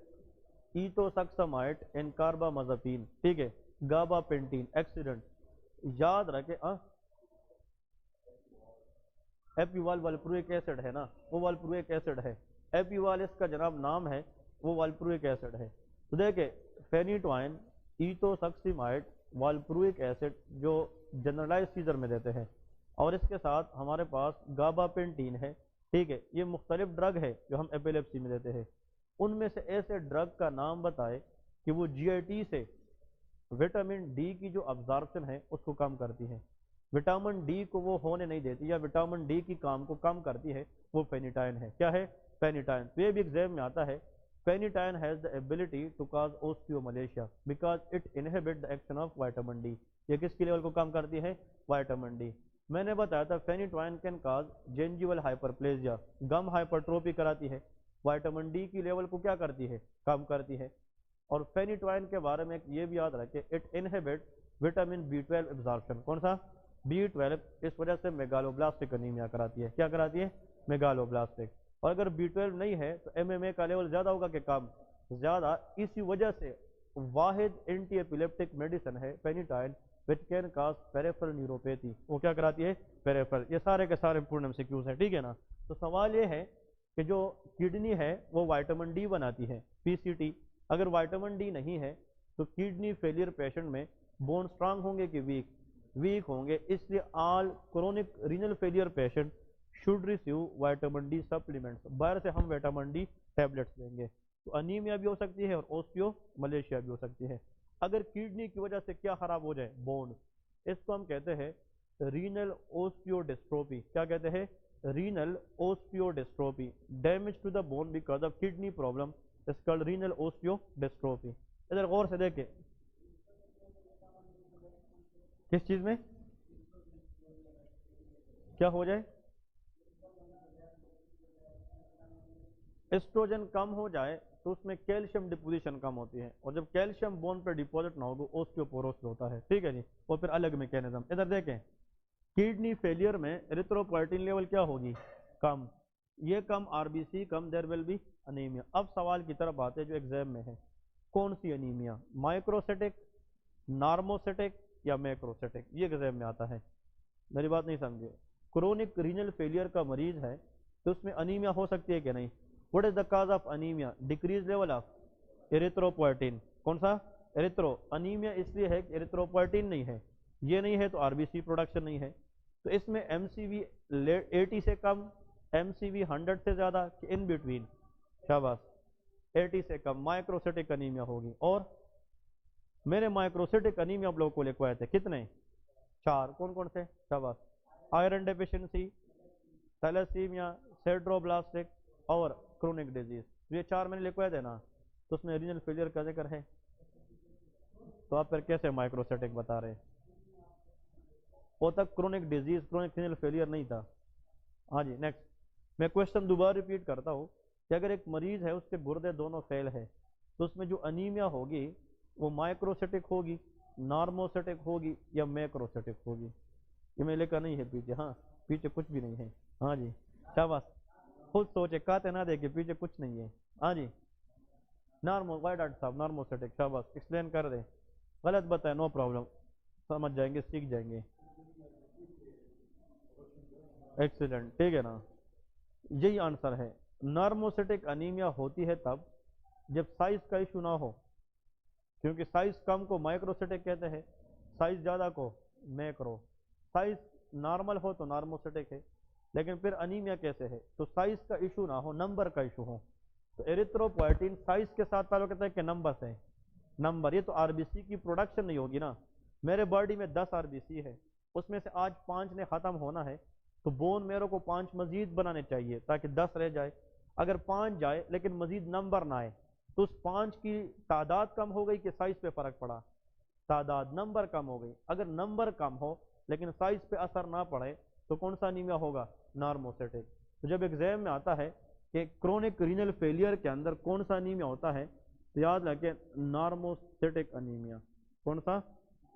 ईथोसक्सामाइड एंड कार्बामाज़ेपिन, ठीक है, गाबापेंटीन, एक्सीडेंट, याद रखे, एपीवाल वालप्रुइक एसिड है ना, वो वालप्रुइक एसिड है, एपीवाल इसका जनाब नाम है, वो वालप्रुइक एसिड है। तो देखे फेनिटोइन, ईथोसक्सामाइड, वालप्रुइक एसिड जो जनरलाइज सीजर में देते हैं, और इसके साथ हमारे पास गाबापेंटीन है, ठीक है, ये मुख्तलिफ ड्रग है जो हम एपिलेप्सी में देते हैं। उनमें से ऐसे ड्रग का नाम बताए कि वो GIT से विटामिन डी की जो अब्जॉर्प्शन है उसको कम करती है, विटामिन डी को वो होने नहीं देती, या विटामिन डी की काम को कम करती है, वो फेनिटाइन है, क्या है, फेनिटाइन। तो ये भी एग्जाम में आता है, phenytoin has the ability to cause osteomalacia because it inhibit the action of vitamin D, ये किसकी लेवल को कम करती है, विटामिन डी। मैंने बताया था phenytoin can cause gingival hyperplasia, gum hypertrophy कराती है, विटामिन डी की लेवल को क्या करती है, कम करती है। और फेनिटोइन के बारे में ये भी याद रखें, it inhibit vitamin B12 absorption. कौन सा, B12, इस वजह से मेगालोब्लास्टिक अनीमिया कराती है। क्या कराती है, मेगालोब्लास्टिक। और अगर B12 नहीं है तो MMA का लेवल ज्यादा होगा कि कम, ज्यादा। इसी वजह से वाहिद एंटी एपिलेप्टिक मेडिसिन है phenytoin, which can cause peripheral neuropathy. वो क्या कराती है, पेरिफेरल। ये सारे के सारे इंपोर्टेंट MCQs है, ठीक है ना। तो सवाल ये है कि जो किडनी है वो विटामिन डी बनाती है, PCT। अगर विटामिन डी नहीं है तो किडनी फेलियर पेशेंट में बोन स्ट्रांग होंगे कि वीक, वीक होंगे। इसलिए all chronic renal failure patient should receive vitamin D supplements. बाहर से हम विटामिन डी टैबलेट्स देंगे तो अनीमिया भी हो सकती है और ओस्टियो मलेशिया भी हो सकती है। अगर किडनी की वजह से क्या खराब हो जाए, बोन, इसको हम कहते हैं रीनल ओस्टियोडिस्ट्रोफी। क्या कहते हैं, renal osteodystrophy. Damage to the bone because of kidney problem is called renal osteodystrophy. इधर गौर से देखें, किस चीज में क्या हो जाए, एस्ट्रोजन कम हो जाए तो उसमें कैल्शियम डिपोजिशन कम होती है, और जब कैल्शियम बोन पर डिपॉजिट ना हो तो ओस्टियोपोरोसिस होता है, ठीक है जी। वो फिर अलग मैकेनिज्म। इधर देखें, किडनी फेलियर में एरिथ्रोपोइटिन लेवल क्या होगी, कम। ये कम, आरबीसी कम, देयर विल बी अनीमिया। अब सवाल की तरफ आते हैं जो एग्जाम में है, कौन सी अनीमिया, माइक्रोसिटिक, नॉर्मोसिटिक या मैक्रोसिटिक, ये एग्जाम में आता है। मेरी बात नहीं समझे, क्रोनिक रीनल फेलियर का मरीज है तो उसमें अनीमिया हो सकती है कि नहीं। What is the cause of anaemia, decrease level of erythropoietin. कौन सा, एरिथ्रो। अनीमिया इसलिए है कि एरिथ्रोपोइटिन नहीं है, ये नहीं है तो आरबीसी प्रोडक्शन नहीं है। तो इसमें MCV 80 से कम, MCV 100 से ज्यादा, इन बिटवीन, शाबाश, 80 से कम, माइक्रोसिटिक अनीमिया होगी। और मेरे माइक्रोसिटिक अनीमिया आप लोगों को लिखवाए थे कितने, 4। कौन कौन से, शाबाश, आयरन डेफिशिएंसी, थैलेसीमिया, सिड्रोब्लास्टिक और क्रोनिक डिजीज। ये 4 मैंने लिखवाए थे ना। तो उसमें रीनल फेलियर का जिक्र है, तो आप फिर कैसे माइक्रोसिटिक बता रहे, वो तक chronic disease, chronic renal failure नहीं था। हाँ जी, नेक्स्ट। मैं क्वेश्चन दोबारा रिपीट करता हूँ कि अगर एक मरीज है उसके गुर्दे दोनों फेल है तो उसमें जो अनीमिया होगी वो माइक्रोसिटिक होगी, नॉर्मोसिटिक होगी या मैक्रोसिटिक होगी। ये मैं लेकर नहीं है पीछे, हाँ पीछे कुछ भी नहीं है। हाँ जी, शाबाश, खुद सोचे, कहते ना देखे पीछे कुछ नहीं है। हाँ जी, नॉर्मो, वाई डॉक्टर साहब, नॉर्मोसिटिक, शाबाश, एक्सप्लेन कर दे। गलत बताए, नो प्रॉब्लम, समझ जाएंगे, सीख जाएंगे। एक्सीलेंट, ठीक है ना, यही आंसर है। नॉर्मोसिटिक अनीमिया होती है तब जब साइज का इशू ना हो, क्योंकि साइज कम को माइक्रोसिटिक कहते हैं, साइज ज्यादा को मैक्रो। साइज नॉर्मल हो तो नॉर्मोसिटिक है, लेकिन फिर अनीमिया कैसे है, तो साइज का इशू ना हो, नंबर का इशू हो। तो एरिथ्रोपोइटिन साइज के साथ ताल्लुक रखता है कि नंबर से, नंबर। ये तो आरबीसी की प्रोडक्शन नहीं होगी ना। मेरे बॉडी में 10 आरबीसी है, उसमें से आज 5 ने खत्म होना है, तो बोन मेरो को 5 मजीद बनाने चाहिए ताकि 10 रह जाए। अगर 5 जाए लेकिन मजीद नंबर ना आए तो उस 5 की तादाद कम हो गई कि साइज पे फर्क पड़ा, तादाद, नंबर कम हो गई। अगर नंबर कम हो लेकिन साइज पे असर ना पड़े तो कौन सा अनीमिया होगा, नॉर्मोसिटिक। तो जब एग्जाम में आता है कि क्रोनिक रीनल फेलियर के अंदर कौन सा अनीमिया होता है, तो याद रखें नॉर्मोसिटिक अनीमिया। कौन सा,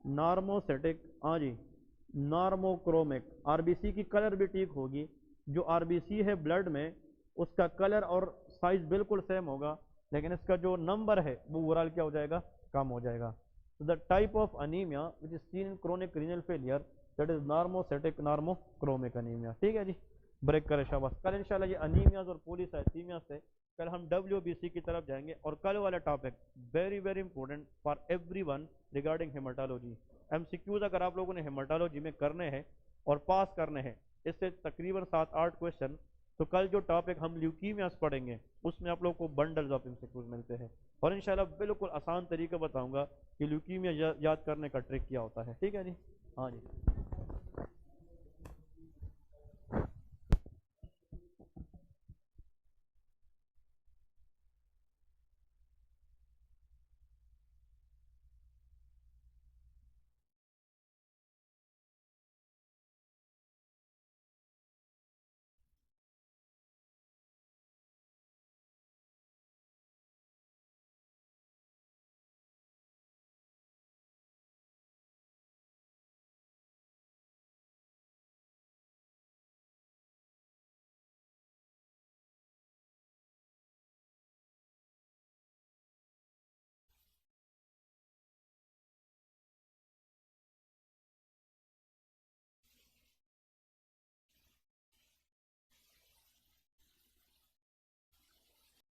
नॉर्मोसिटिक। हाँ जी, नॉर्मोक्रोमिक। आरबीसी की कलर भी ठीक होगी, जो आरबीसी है ब्लड में उसका कलर और साइज बिल्कुल सेम होगा, लेकिन इसका जो नंबर है वो ओवरऑल क्या हो जाएगा, कम हो जाएगा। तो the type of anaemia which is seen in chronic renal failure that is normocytic normochromic anaemia. ठीक है जी, ब्रेक करें, शाबाश। कल इंशाल्लाह ये अनीमियाज और पॉलीसाइथीमिया से कल हम WBC की तरफ जाएंगे, और कल वाला topic very very important for everyone regarding haematology. MCQs अगर आप लोगों ने हेमाटोलॉजी में करने हैं और पास करने हैं, इससे तकरीबन 7-8 क्वेश्चन, तो कल जो टॉपिक हम ल्यूकीमियास पढ़ेंगे उसमें आप लोग को बंडल्स ऑफ MCQs मिलते हैं, और इंशाल्लाह बिल्कुल आसान तरीका बताऊंगा कि ल्यूकीमिया याद करने का ट्रिक क्या होता है। ठीक है जी, हाँ जी।